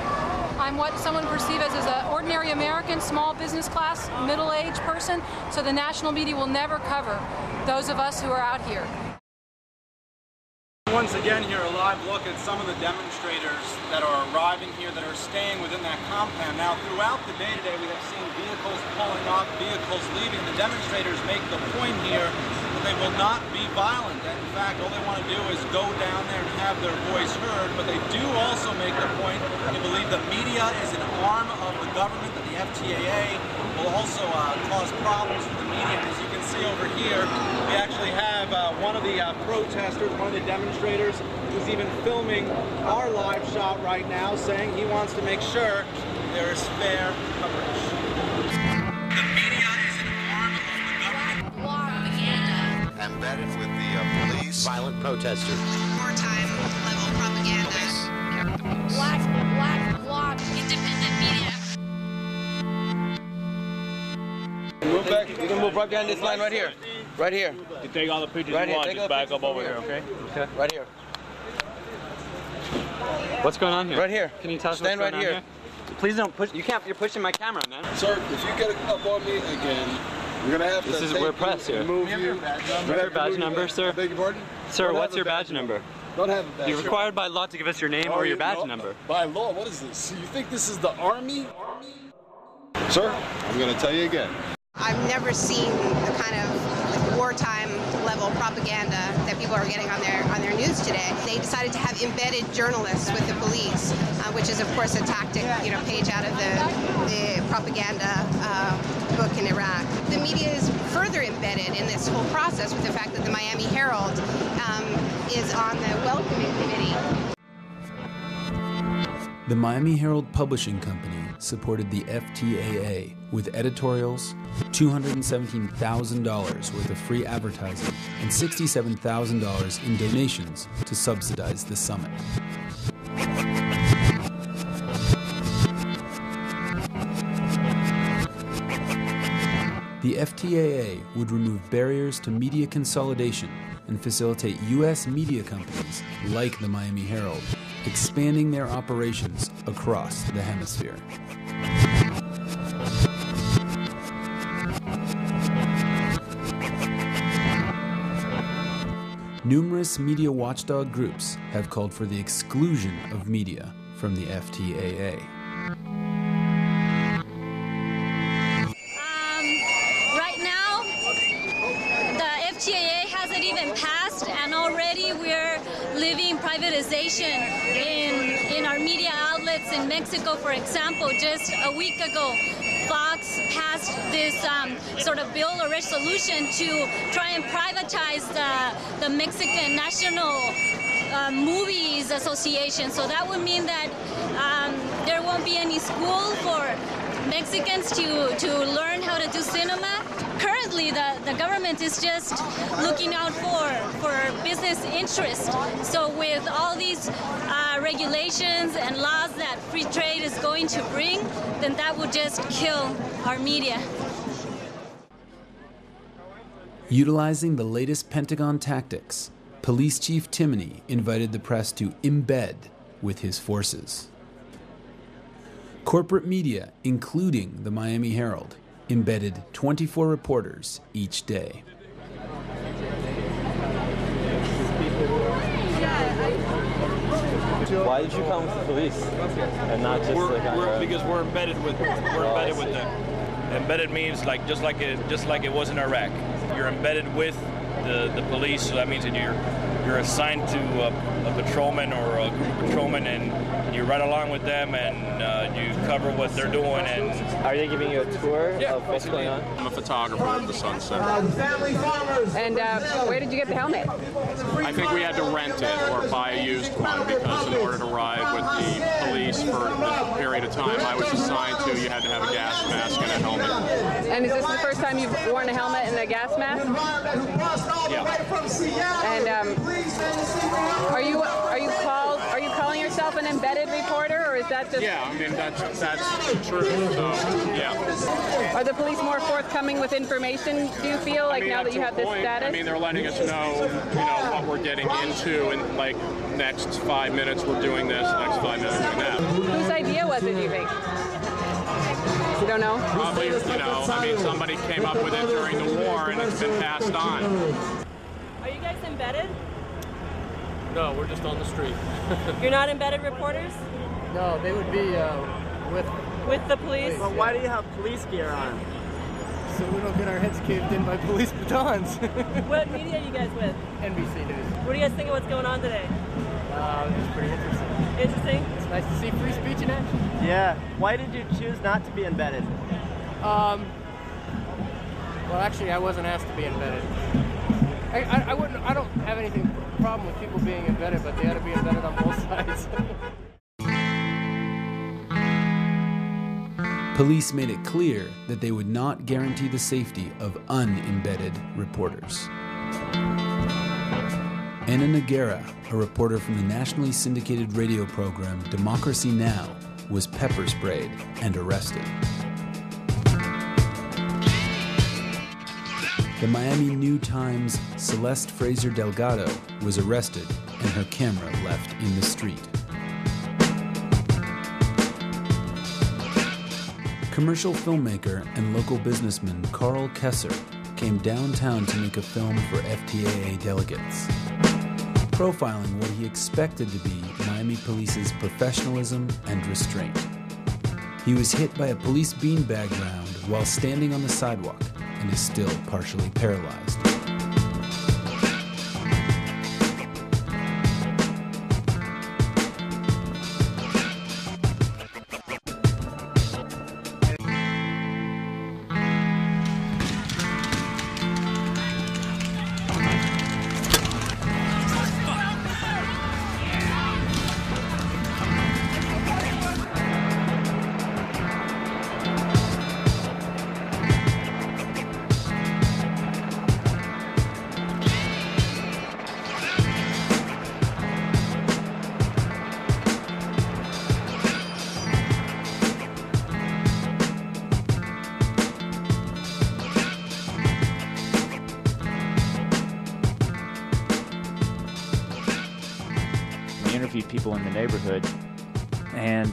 I'm what someone perceives as an ordinary American, small business class, middle-aged person, so the national media will never cover those of us who are out here. Once again here, a live look at some of the demonstrators that are arriving here, that are staying within that compound. Now, throughout the day today, we have seen vehicles pulling up, vehicles leaving. The demonstrators make the point here that they will not be violent. That in fact, all they want to do is go down there and have their voice heard. But they do also make the point they believe the media is an arm of the government, that the FTAA will also cause problems with the media. And as you can see over here, we actually have one of the protesters, one of the demonstrators, who's even filming our live shot right now, saying he wants to make sure there is fair coverage. The media is an arm of the government. Propaganda. Embedded with the police. Violent protesters. Wartime level propaganda. Black, independent media. Move back. You can move right behind this line right here. Right here. You take all the pictures right you want, here. just back up over here, okay? Okay. Right here. What's going on here? Right here. Can you tell us Stand what's going right on here. Please don't push. You can't. You're pushing my camera, man. Sir, if you get up on me again, we're gonna have to. This is we're press here. Move you. What's your badge number, sir? Beg your pardon? Sir, what's your badge number? Don't have a badge. You're required by law to give us your name or your badge number. By law, what is this? You think this is the army? Sir, I'm gonna tell you again. I've never seen the kind of wartime level propaganda that people are getting on their news today. They decided to have embedded journalists with the police, which is of course a tactic, page out of the propaganda book in Iraq. The media is further embedded in this whole process with the fact that the Miami Herald is on the welcoming committee. The Miami Herald Publishing Company supported the FTAA with editorials, $217,000 worth of free advertising, and $67,000 in donations to subsidize the summit. The FTAA would remove barriers to media consolidation and facilitate U.S. media companies like the Miami Herald expanding their operations across the hemisphere. Numerous media watchdog groups have called for the exclusion of media from the FTAA. Right now, the FTAA hasn't even passed, and already we're living privatization in our media outlets in Mexico. For example, just a week ago, Fox passed this sort of bill or resolution to try and privatize the Mexican National Movies Association. So that would mean that there won't be any school for Mexicans to learn how to do cinema. Currently, the government is just looking out for business interests. So with all these regulations and laws that free trade is going to bring, then that would just kill our media. Utilizing the latest Pentagon tactics, Police Chief Timoney invited the press to embed with his forces. Corporate media, including the Miami Herald, embedded 24 reporters each day. Why did you come with the police and not just because we're embedded with them. Embedded means just like it was in Iraq. You're embedded with the police, so that means that you're assigned to a patrolman or a group of patrolmen, and you ride along with them and you cover what they're doing. And are they giving you a tour of what's going on? I'm a photographer of the sunset. And where did you get the helmet? I think we had to rent it or buy a used one, because in order to ride with the police for the period of time I was assigned to, you had to have a gas mask and a helmet. And is this the first time you've worn a helmet and a gas mask? Yeah. And are you calling yourself an embedded reporter, or is that just... Yeah, I mean, that's true, so, yeah. Are the police more forthcoming with information, do you feel, like, now that you have this status? I mean, they're letting us know, what we're getting into, and, like, next 5 minutes we're doing this, next 5 minutes we're doing that. Whose idea was it, do you think? You don't know? Probably, I mean, somebody came up with it during the war, and it's been passed on. Are you guys embedded? No, we're just on the street. You're not embedded reporters? No, they would be with the police? But why do you have police gear on? So we don't get our heads caved in by police batons. What media are you guys with? NBC News. What do you guys think of what's going on today? It's pretty interesting. Interesting? It's nice to see free speech in action. Yeah. Why did you choose not to be embedded? Well, actually, I wasn't asked to be embedded. I don't have anything problem with people being embedded, but they ought to be embedded on both sides. Police made it clear that they would not guarantee the safety of unembedded reporters. Anna Noguera, a reporter from the nationally syndicated radio program Democracy Now!, was pepper sprayed and arrested. The Miami New Times' Celeste Fraser Delgado was arrested and her camera left in the street. Commercial filmmaker and local businessman Carl Kesser came downtown to make a film for FTAA delegates, profiling what he expected to be Miami Police's professionalism and restraint. He was hit by a police beanbag round while standing on the sidewalk and is still partially paralyzed. Interviewed people in the neighborhood, and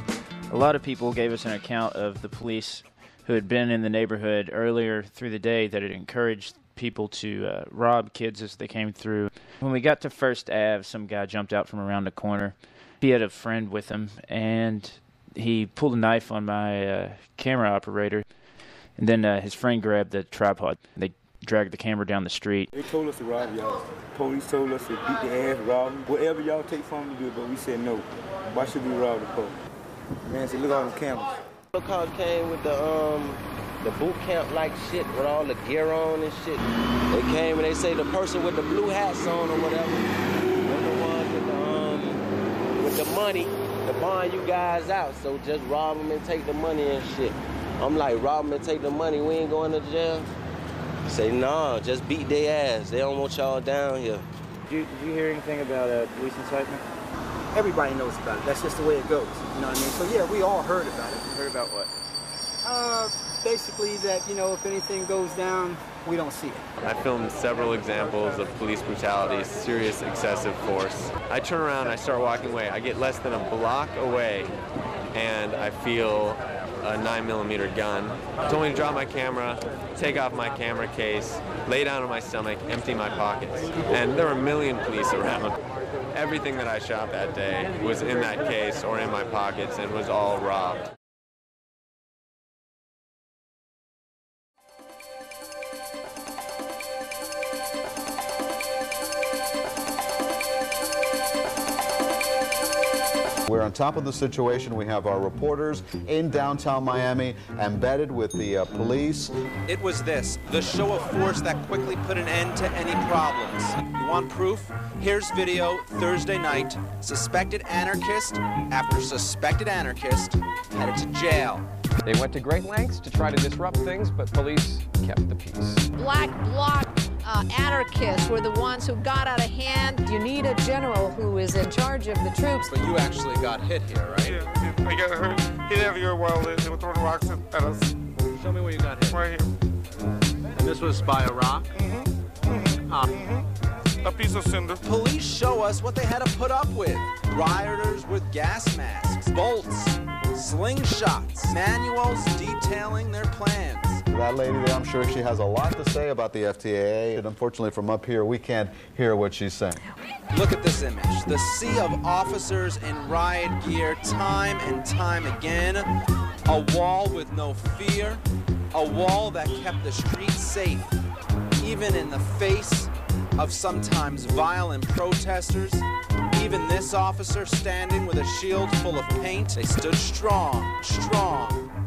a lot of people gave us an account of the police who had been in the neighborhood earlier through the day that had encouraged people to rob kids as they came through. When we got to First Ave, some guy jumped out from around the corner. He had a friend with him, and he pulled a knife on my camera operator, and then his friend grabbed the tripod. They dragged the camera down the street. They told us to rob y'all. Police told us to beat their ass, rob them. Whatever y'all take from them to do, but we said no. Why should we rob the police? Man said, look at all the cameras. The car came with the boot camp like shit with all the gear on and shit. They came and they say the person with the blue hats on or whatever, they're the ones with the money to bond you guys out. So just rob them and take the money and shit. I'm like, rob them and take the money, we ain't going to jail? Say, nah, just beat their ass. They don't want y'all down here. Did you hear anything about police incitement? Everybody knows about it. That's just the way it goes. You know what I mean? So yeah, we all heard about it. Heard about what? Basically that, if anything goes down, we don't see it. I filmed several examples of police brutality, serious excessive force. I turn around, I start walking away. I get less than a block away, and I feel a 9mm gun. Told me to drop my camera, take off my camera case, lay down on my stomach, empty my pockets. And there were a million police around. Everything that I shot that day was in that case or in my pockets and was all robbed. We're on top of the situation. We have our reporters in downtown Miami, embedded with the police. It was this, the show of force that quickly put an end to any problems. You want proof? Here's video Thursday night. Suspected anarchist after suspected anarchist headed to jail. They went to great lengths to try to disrupt things, but police kept the peace. Black bloc anarchists were the ones who got out of hand. You need a general who is in charge of the troops. But you actually got hit here, right? Yeah, I got hurt. Hit everywhere while they were throwing rocks at us. Show me where you got hit. Right here. And this was by a rock? A piece of cinder. Police show us what they had to put up with. Rioters with gas masks, bolts, slingshots, manuals detailing their plans. That lady there, I'm sure she has a lot to say about the FTAA, and unfortunately from up here we can't hear what she's saying. Look at this image. The sea of officers in riot gear time and time again. A wall with no fear. A wall that kept the streets safe, even in the face of sometimes violent protesters. Even this officer standing with a shield full of paint, they stood strong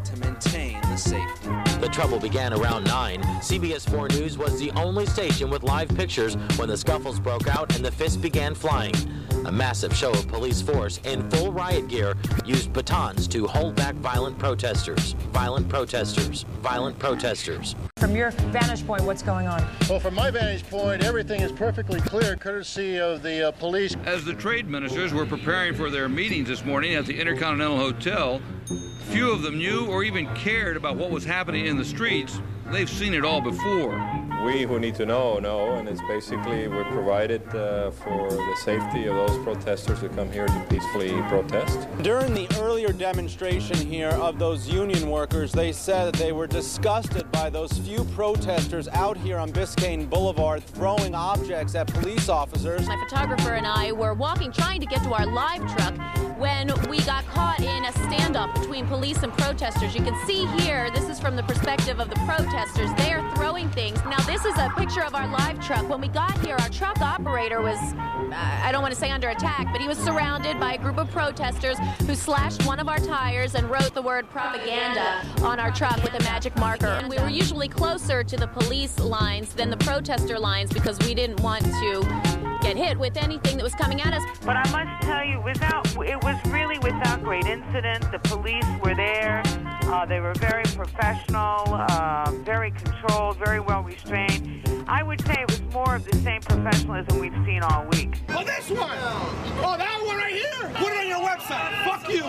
to maintain the safety. The trouble began around 9. CBS 4 News was the only station with live pictures when the scuffles broke out and the fists began flying. A massive show of police force in full riot gear used batons to hold back violent protesters. Violent protesters. Violent protesters. From your vantage point, what's going on? Well, from my vantage point, everything is perfectly clear, courtesy of the police. As the trade ministers were preparing for their meetings this morning at the Intercontinental Hotel, few of them knew or even cared about what was happening in the streets. They've seen it all before. We who need to know, and it's basically we're provided for the safety of those protesters who come here to peacefully protest. During the earlier demonstration here of those union workers, they said that they were disgusted by those few protesters out here on Biscayne Boulevard throwing objects at police officers. My photographer and I were walking, trying to get to our live truck, when we got caught in a standoff between police and protesters. You can see here, this is from the perspective of the protesters. They are throwing things. Now, this is a picture of our live truck. When we got here, our truck operator was, I don't want to say under attack, but he was surrounded by a group of protesters who slashed one of our tires and wrote the word propaganda on our truck with a magic marker. And we were usually closer to the police lines than the protester lines because we didn't want to get hit with anything that was coming at us. But I must tell you, it was really without great incident. The police were there. They were very professional, very controlled, very well restrained. I would say it was more of the same professionalism we've seen all week. Oh, this one! Oh, that one right here! Put it on your website. Fuck you!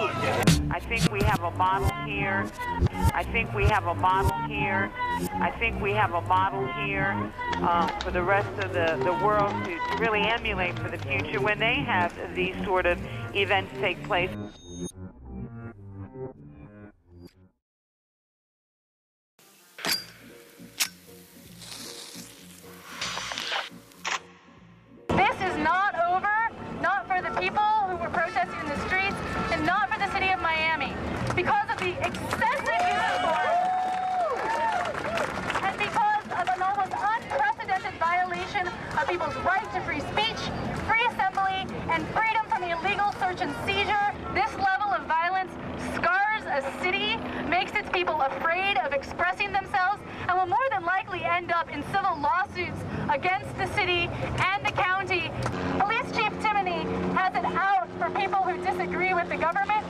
I think we have a model here. I think we have a model here. I think we have a model here for the rest of the world to really emulate for the future when they have these sort of events take place. This is not over, not for the people who were protesting in the streets, and not for the city of Miami. Because of the excessive use of force, and because of an almost unprecedented violation of people's right to free speech, free assembly, and freedom from illegal search and seizure, this level of violence scars a city, makes its people afraid of expressing themselves, and will more than likely end up in civil lawsuits against the city and the county. Police Chief Timoney has it out for people who disagree with the government.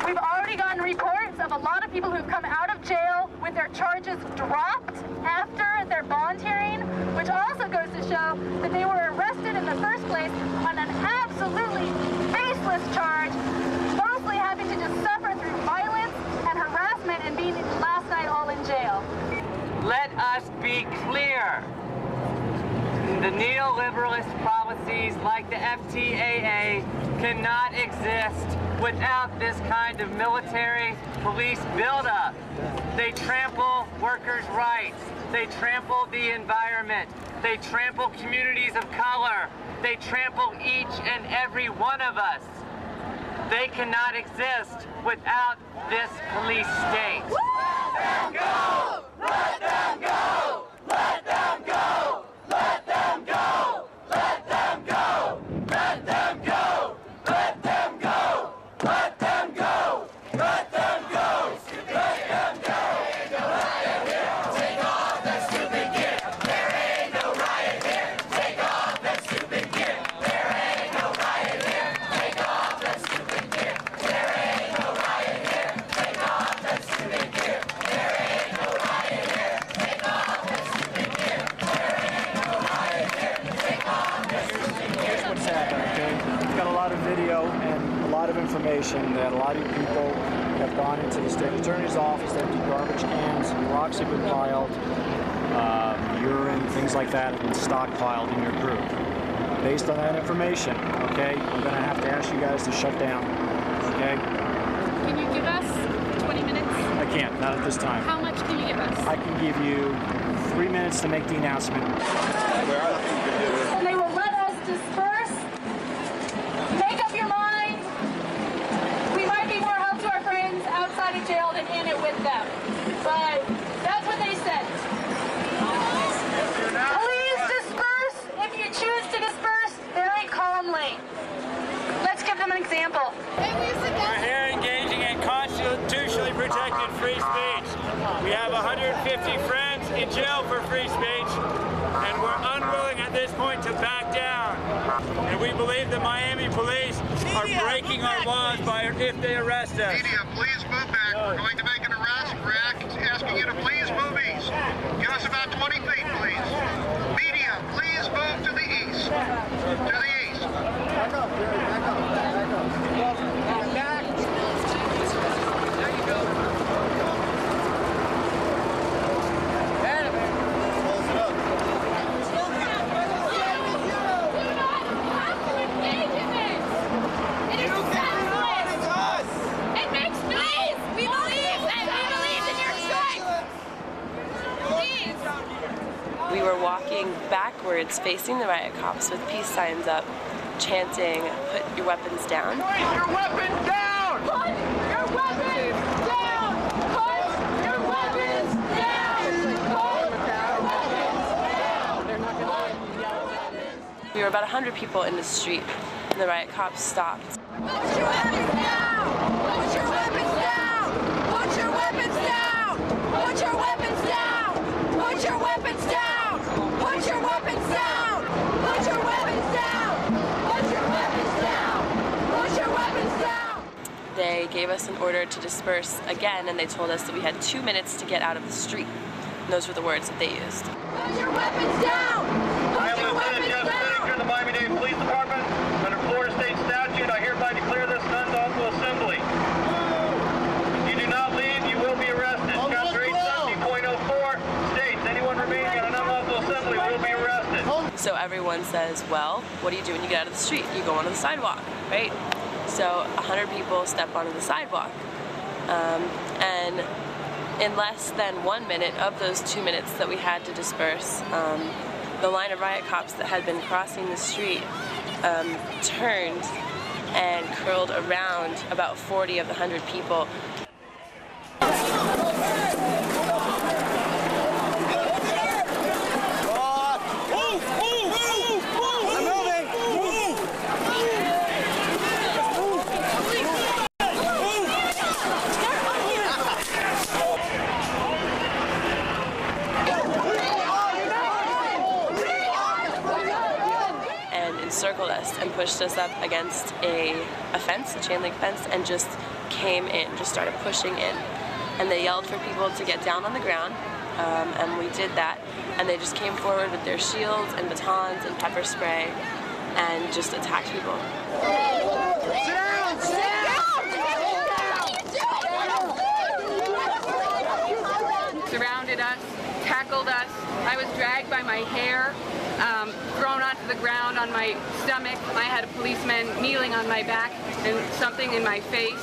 We've already gotten reports of a lot of people who've come out of jail with their charges dropped after their bond hearing, which also goes to show that they were arrested in the first place on an absolutely baseless charge, mostly having to just suffer through violence and harassment and being last night all in jail. Let us be clear. The neoliberalist policies like the FTAA cannot exist without this kind of military police buildup. They trample workers' rights. They trample the environment. They trample communities of color. They trample each and every one of us. They cannot exist without this police state. Let them go! Let them go! Let them go! Let them go! Let them go! Let them go! Let them go! Let them go! Let them go! Let them go! Take off that stupid gear. There ain't no riot here. Take off that stupid gear. There ain't no riot here. Take off that stupid gear. There ain't no riot here. Take off that stupid gear. There ain't no riot here. Take off that lot of information that a lot of people have gone into the state attorney's office, empty garbage cans, rocks have been piled, urine, things like that have been stockpiled in your group. Based on that information, okay, I'm going to have to ask you guys to shut down, okay? Can you give us 20 minutes? I can't, not at this time. How much can you give us? I can give you 3 minutes to make the announcement. They will let us disperse. Make up your mind. We might be more help to our friends outside of jail than in it with them. But that's what they said. Please disperse if you choose to disperse very calmly. Let's give them an example. We're here engaging in constitutionally protected free speech. We have 150 friends in jail for free speech, and we're unwilling at this point to back down. And we believe the Miami police are breaking our laws if they arrest us. Media, please move back. We're going to make an arrest. We're asking you to please move east. Give us about 20 feet, please. Media, please move to the east. To the east. Back up, Jerry. Back up. Back up. Back. There you go. We were walking backwards, facing the riot cops with peace signs up, chanting, "Put your weapons down." Put your weapons down! Put your weapons down! Put your weapons down! Put your weapons down! We were about 100 people in the street, and the riot cops stopped. Put your weapons down! Put your weapons down! Put your weapons down! Put your weapons down! Put your weapons down! Put your weapons down! Put your weapons down! Put your weapons down! Put your weapons down! They gave us an order to disperse again, and they told us that we had 2 minutes to get out of the street. And those were the words that they used. Put your weapons down! Put your weapons down! From the Miami-Dade Police Department, under Florida State statute, I hereby declare this an unlawful assembly. If you do not leave, you will be arrested. Chapter 870.04 states anyone remaining at an unlawful assembly will be arrested. So everyone says, well, what do you do when you get out of the street? You go onto the sidewalk, right? So 100 people step onto the sidewalk. And in less than 1 minute of those 2 minutes that we had to disperse, the line of riot cops that had been crossing the street turned and curled around about 40 of the 100 people. Circled us and pushed us up against a fence, a chain link fence, and just came in, just started pushing in. And they yelled for people to get down on the ground, and we did that. And they just came forward with their shields and batons and pepper spray and just attacked people. Sit down! Sit down! Surrounded us, tackled us. I was dragged by my hair, thrown onto the ground on my stomach. I had a policeman kneeling on my back and something in my face.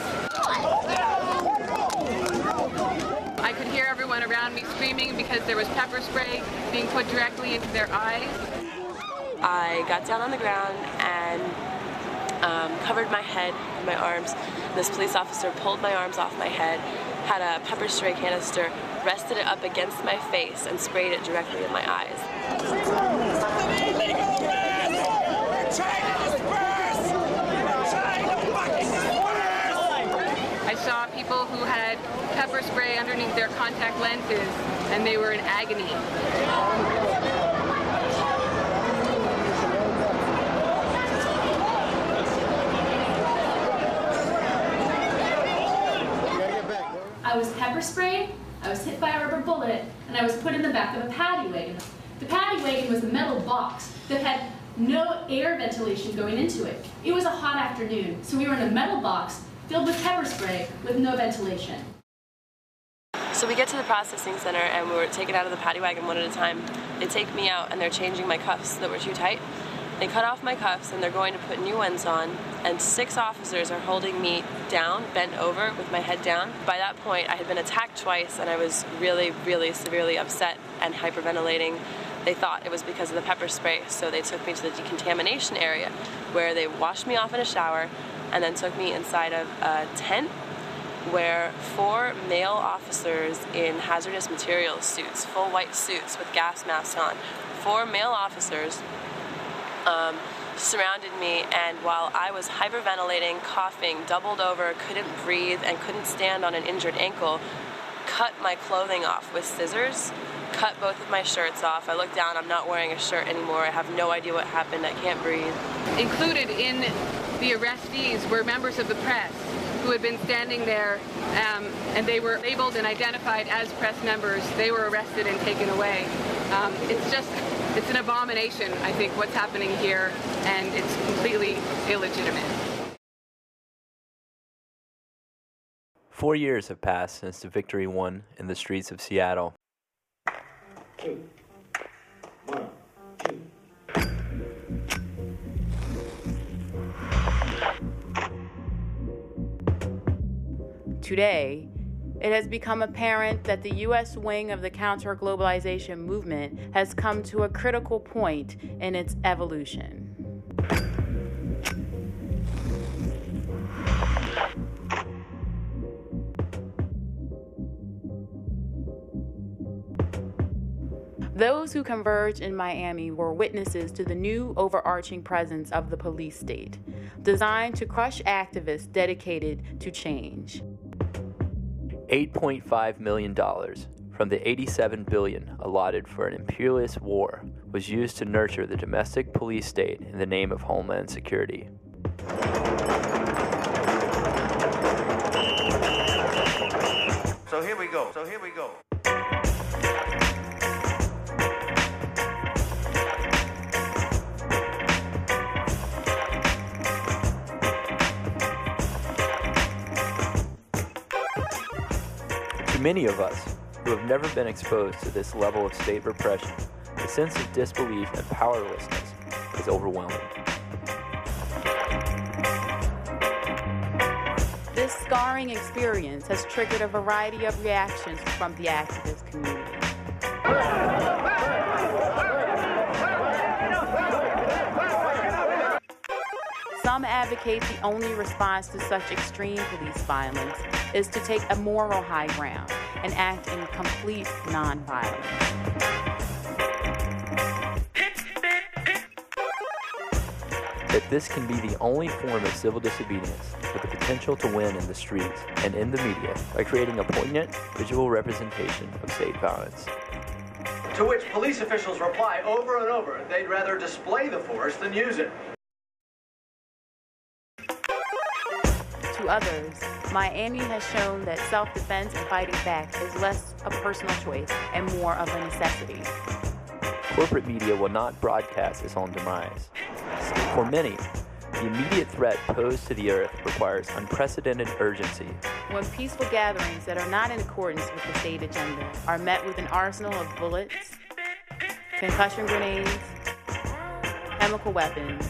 I could hear everyone around me screaming because there was pepper spray being put directly into their eyes. I got down on the ground and covered my head with my arms. This police officer pulled my arms off my head, had a pepper spray canister, rested it up against my face, and sprayed it directly in my eyes. I saw people who had pepper spray underneath their contact lenses, and they were in agony. I was pepper sprayed, I was hit by a rubber bullet, and I was put in the back of a paddy wagon. The paddy wagon was a metal box that had no air ventilation going into it. It was a hot afternoon, so we were in a metal box filled with pepper spray with no ventilation. So we get to the processing center and we were taken out of the paddy wagon one at a time. They take me out and they're changing my cuffs that were too tight. They cut off my cuffs and they're going to put new ones on, and 6 officers are holding me down, bent over with my head down. By that point, I had been attacked twice and I was really, really severely upset and hyperventilating. They thought it was because of the pepper spray, so they took me to the decontamination area where they washed me off in a shower and then took me inside of a tent where 4 male officers in hazardous materials suits, full white suits with gas masks on, 4 male officers surrounded me, and while I was hyperventilating, coughing, doubled over, couldn't breathe, and couldn't stand on an injured ankle, cut my clothing off with scissors, cut both of my shirts off. I look down, I'm not wearing a shirt anymore. I have no idea what happened. I can't breathe. Included in the arrestees were members of the press who had been standing there, and they were labeled and identified as press members. They were arrested and taken away. It's an abomination, I think, what's happening here, and it's completely illegitimate. 4 years have passed since the victory won in the streets of Seattle. 2, 1, 2. Today, it has become apparent that the U.S. wing of the counter-globalization movement has come to a critical point in its evolution. Those who converged in Miami were witnesses to the new overarching presence of the police state, designed to crush activists dedicated to change. $8.5 million from the $87 billion allotted for an imperialist war was used to nurture the domestic police state in the name of Homeland Security. So here we go. To many of us who have never been exposed to this level of state repression, the sense of disbelief and powerlessness is overwhelming. This scarring experience has triggered a variety of reactions from the activist community. Some advocate the only response to such extreme police violence is to take a moral high ground and act in complete nonviolence. That this can be the only form of civil disobedience with the potential to win in the streets and in the media by creating a poignant visual representation of state violence. To which police officials reply over and over they'd rather display the force than use it. To others, Miami has shown that self-defense and fighting back is less a personal choice and more of a necessity. Corporate media will not broadcast its own demise. For many, the immediate threat posed to the earth requires unprecedented urgency. When peaceful gatherings that are not in accordance with the state agenda are met with an arsenal of bullets, concussion grenades, chemical weapons,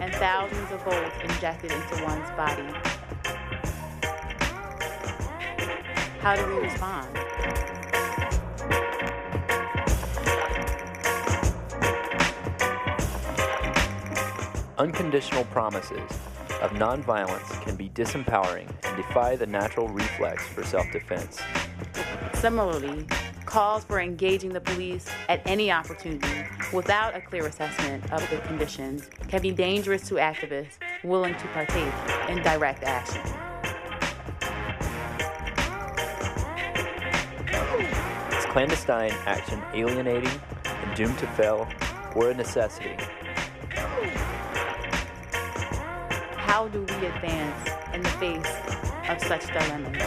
and thousands of volts injected into one's body, how do we respond? Unconditional promises of nonviolence can be disempowering and defy the natural reflex for self-defense. Similarly, calls for engaging the police at any opportunity without a clear assessment of the conditions can be dangerous to activists willing to partake in direct action. Is clandestine action alienating and doomed to fail, or a necessity? How do we advance in the face of such dilemmas?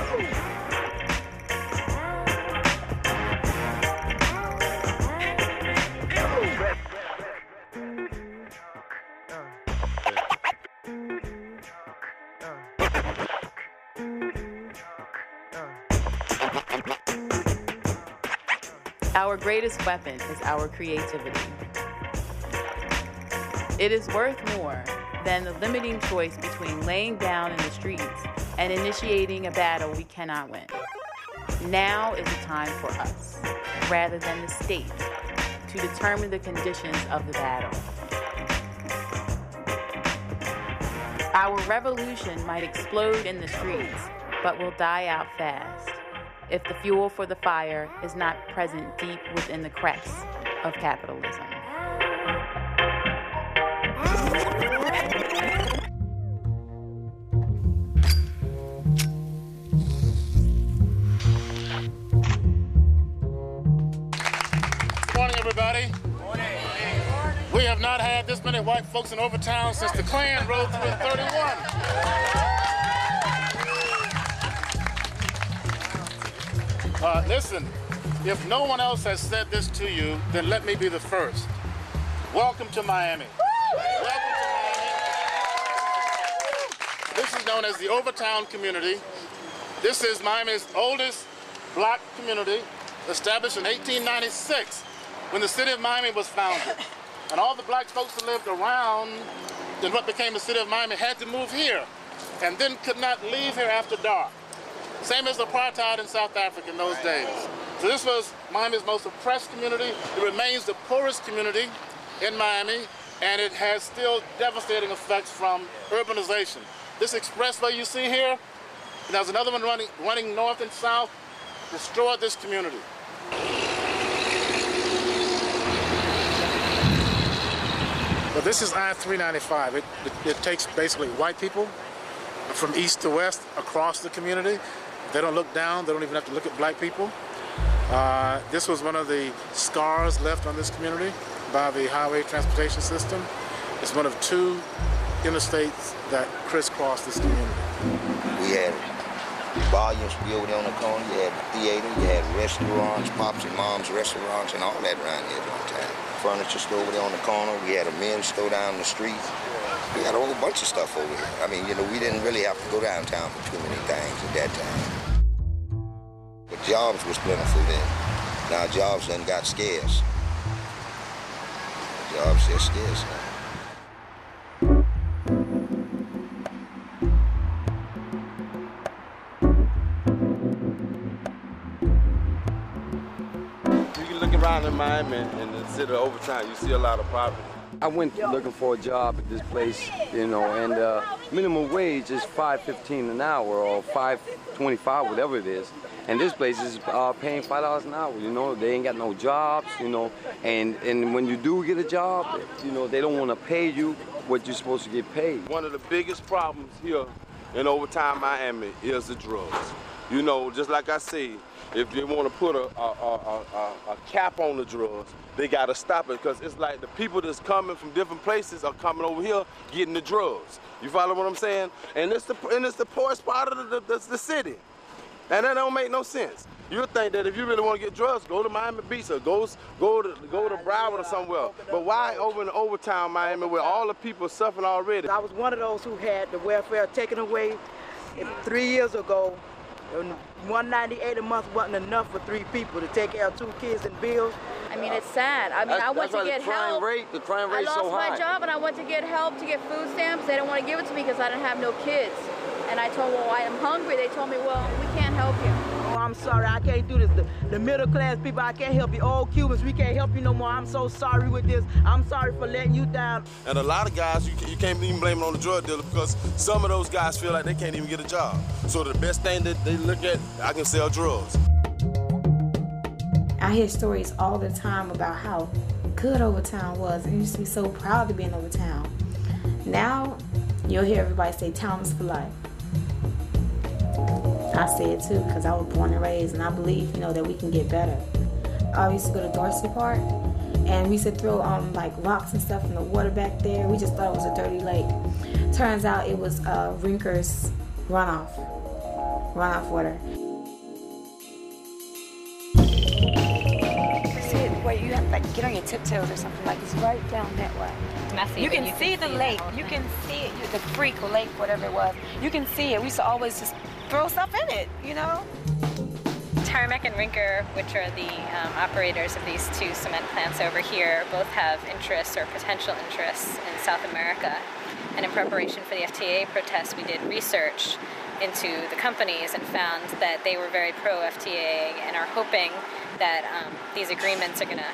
Our greatest weapon is our creativity. It is worth more than the limiting choice between laying down in the streets and initiating a battle we cannot win. Now is the time for us, rather than the state, to determine the conditions of the battle. Our revolution might explode in the streets, but will die out fast if the fuel for the fire is not present deep within the cracks of capitalism. Good morning, everybody. We have not had this many white folks in Overtown since the Klan rode through in 31. Listen, if no one else has said this to you, then let me be the first. Welcome to Miami. Welcome to Miami. This is known as the Overtown community. This is Miami's oldest black community, established in 1896 when the city of Miami was founded. And all the black folks that lived around in what became the city of Miami had to move here and then could not leave here after dark. Same as apartheid in South Africa in those days. So this was Miami's most oppressed community. It remains the poorest community in Miami, and it has still devastating effects from urbanization. This expressway you see here, and there's another one running north and south, destroyed this community. Well, this is I-395. It takes basically white people from east to west across the community. They don't look down. They don't even have to look at black people. This was one of the scars left on this community by the highway transportation system. It's one of two interstates that crisscross this community. We had volumes over there on the corner. You had theater, you had restaurants, Pops and Mom's restaurants, and all that around here at one time. Furniture store over there on the corner. We had a men's store down the street. We had a whole bunch of stuff over here. I mean, you know, we didn't really have to go downtown for too many things at that time. But jobs was plentiful then. Now jobs done got scarce. Jobs are scarce now. You can look around in Miami and the city of Overtown, you see a lot of poverty. I went looking for a job at this place, you know, and minimum wage is $5.15 an hour or $5.25, whatever it is. And this place is paying $5 an hour, you know. They ain't got no jobs, you know. And when you do get a job, you know, they don't want to pay you what you're supposed to get paid. One of the biggest problems here in Overtown, Miami, is the drugs. You know, just like I say, if they want to put a cap on the drugs, they got to stop it, because it's like the people that's coming from different places are coming over here getting the drugs. You follow what I'm saying? And it's the poorest part of the city. And that don't make no sense. You think that if you really want to get drugs, go to Miami Beach or go to Broward or somewhere. But why over in Overtown, Miami, where all the people suffering already? I was one of those who had the welfare taken away 3 years ago. $198 a month wasn't enough for 3 people to take care of 2 kids and bills. I mean, it's sad. I mean, I went to get help. The crime rate is so high. I lost my job and I went to get help to get food stamps. They don't want to give it to me because I didn't have no kids. And I told them, well, I am hungry. They told me, well, we can't help you. Oh, I'm sorry, I can't do this. The middle class people, I can't help you. Old Cubans, we can't help you no more. I'm so sorry with this. I'm sorry for letting you down. And a lot of guys, you can't even blame it on the drug dealer, because some of those guys feel like they can't even get a job. So the best thing that they look at, I can sell drugs. I hear stories all the time about how good Overtown was, and you used to be so proud to be in Overtown. Now, you'll hear everybody say town is for life. I say it too, because I was born and raised, and I believe, you know, that we can get better. I used to go to Dorsey Park, and we used to throw like rocks and stuff in the water back there. We just thought it was a dirty lake. Turns out it was Rinker's runoff water. See it where you have to like get on your tiptoes or something, like it's right down that way. You can see the lake. You can see it, the creek or lake, whatever it was. You can see it. We used to always just throw stuff in it, you know? Tarmac and Rinker, which are the operators of these two cement plants over here, both have interests or potential interests in South America. And in preparation for the FTAA protests, we did research into the companies and found that they were very pro-FTAA and are hoping that these agreements are going to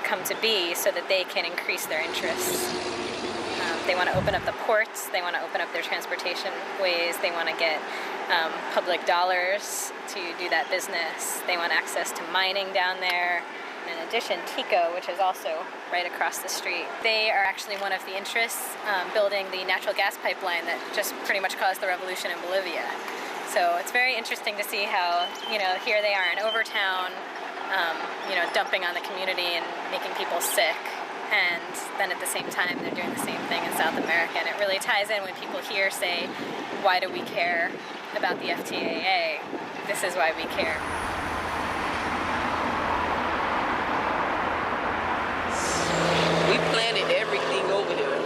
come to be so that they can increase their interests. They want to open up the ports, they want to open up their transportation ways, they want to get public dollars to do that business, they want access to mining down there. In addition, TICO, which is also right across the street, they are actually one of the interests building the natural gas pipeline that just pretty much caused the revolution in Bolivia. So it's very interesting to see how, here they are in Overtown, dumping on the community and making people sick. And then at the same time, they're doing the same thing in South America. And it really ties in when people here say, why do we care about the FTAA? This is why we care. We planted everything over there,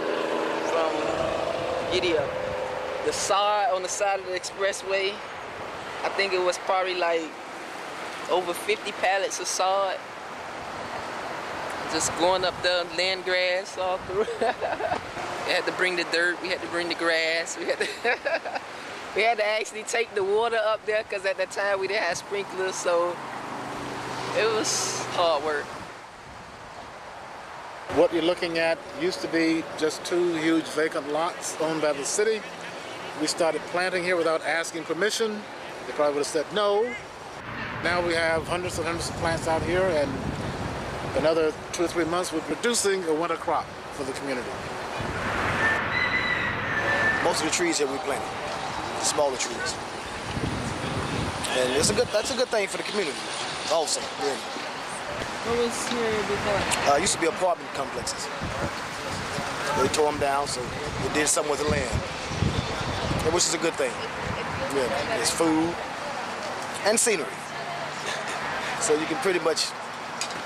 from the sod on the side of the expressway. I think it was probably like over 50 pallets of sod. Just going up the land grass all through. We had to bring the dirt, we had to bring the grass, we had to actually take the water up there because at that time we didn't have sprinklers, so it was hard work. What you're looking at used to be just 2 huge vacant lots owned by the city. We started planting here without asking permission. They probably would have said no. Now we have hundreds and hundreds of plants out here, and another 2 or 3 months we're producing a winter crop for the community. Most of the trees here we planted, smaller trees. And that's a good thing for the community also, really. What was here before? It used to be apartment complexes. They tore them down, so they did something with the land, which is a good thing. Yeah, it's food and scenery. So you can pretty much,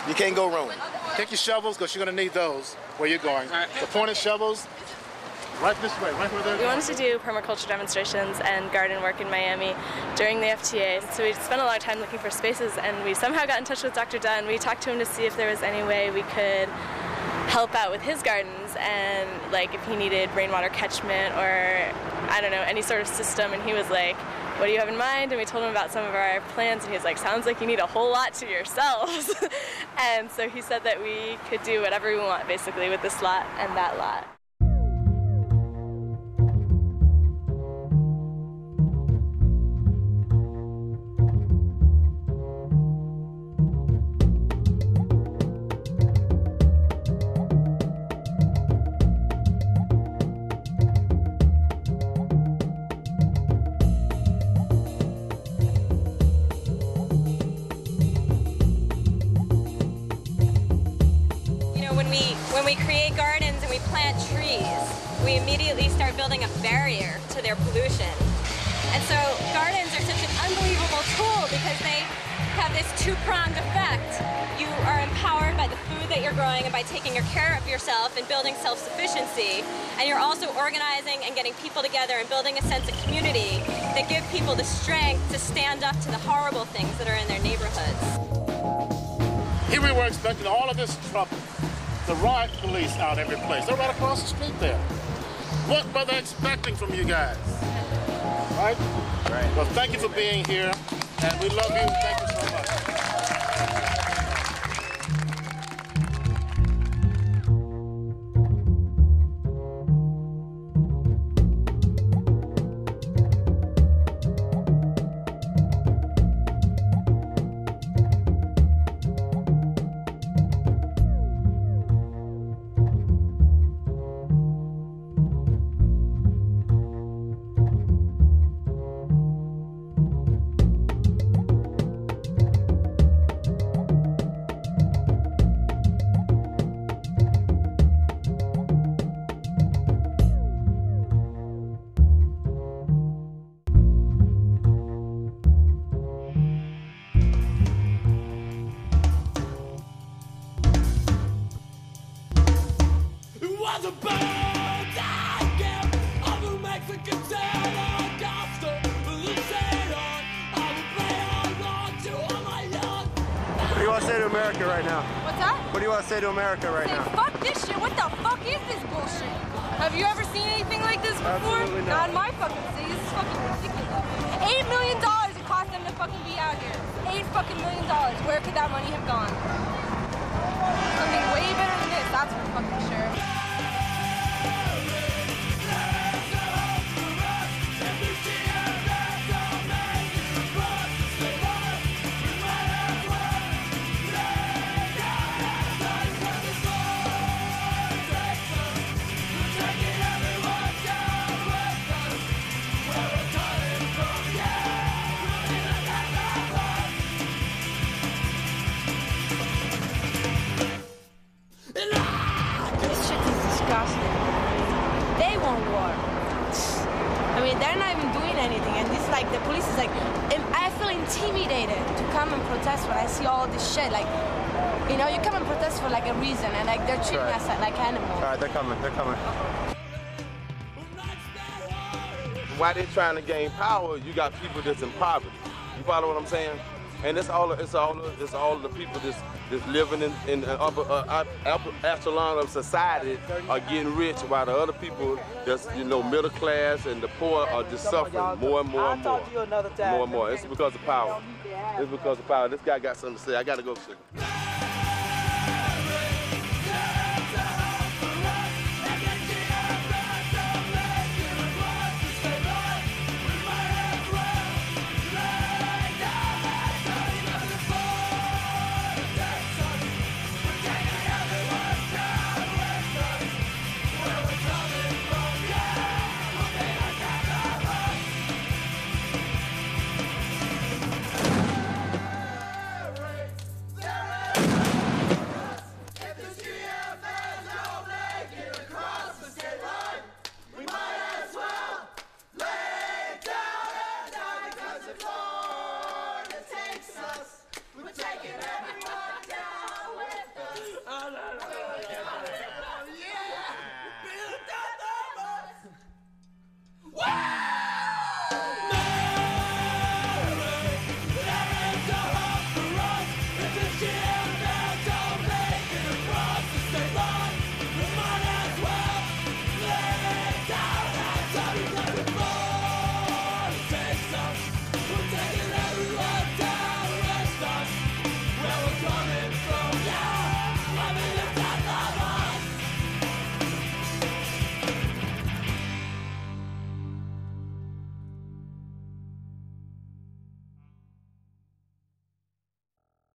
you can't go wrong. Take your shovels, because you're going to need those where you're going. The pointed shovels, right this way, right where they're going. We wanted to do permaculture demonstrations and garden work in Miami during the FTAA. So we spent a lot of time looking for spaces, and we somehow got in touch with Dr. Dunn. We talked to him to see if there was any way we could help out with his gardens, and like if he needed rainwater catchment or I don't know, any sort of system. And he was like, what do you have in mind? And we told him about some of our plans, and he was like, sounds like you need a whole lot to yourselves. And so he said that we could do whatever we want basically with this lot and that lot. When we create gardens and we plant trees, we immediately start building a barrier to their pollution. And so gardens are such an unbelievable tool because they have this two-pronged effect. You are empowered by the food that you're growing and by taking care of yourself and building self-sufficiency. And you're also organizing and getting people together and building a sense of community that give people the strength to stand up to the horrible things that are in their neighborhoods. Here we were expecting all of this trouble. The riot police out every place. They're right across the street there. What were they expecting from you guys? Right? Right. Well, thank you for being here, and we love you. Thank you so much. To want to say to America right now? What's that? What do you want to say to America right now? Fuck this shit. What the fuck is this bullshit? Have you ever seen anything like this before? Absolutely not. Not in my fucking city. This is fucking ridiculous. $8 million it cost them to fucking be out here. $8 million. Where could that money have gone? Something way better than this, that's for fucking sure. They want war. I mean, they're not even doing anything, and this, like, the police is like, I feel intimidated to come and protest when I see all this shit. Like, you know, you come and protest for like a reason, and like they're treating us like animals. All right, they're coming. They're coming. While they're trying to gain power, you got people that's in poverty. You follow what I'm saying? And it's all the people that's living in the upper echelon of society are getting rich, while the other people that's, you know, middle class and the poor are just suffering more and more and more. More and more. It's because of power. It's because of power. This guy got something to say. I gotta go, sugar.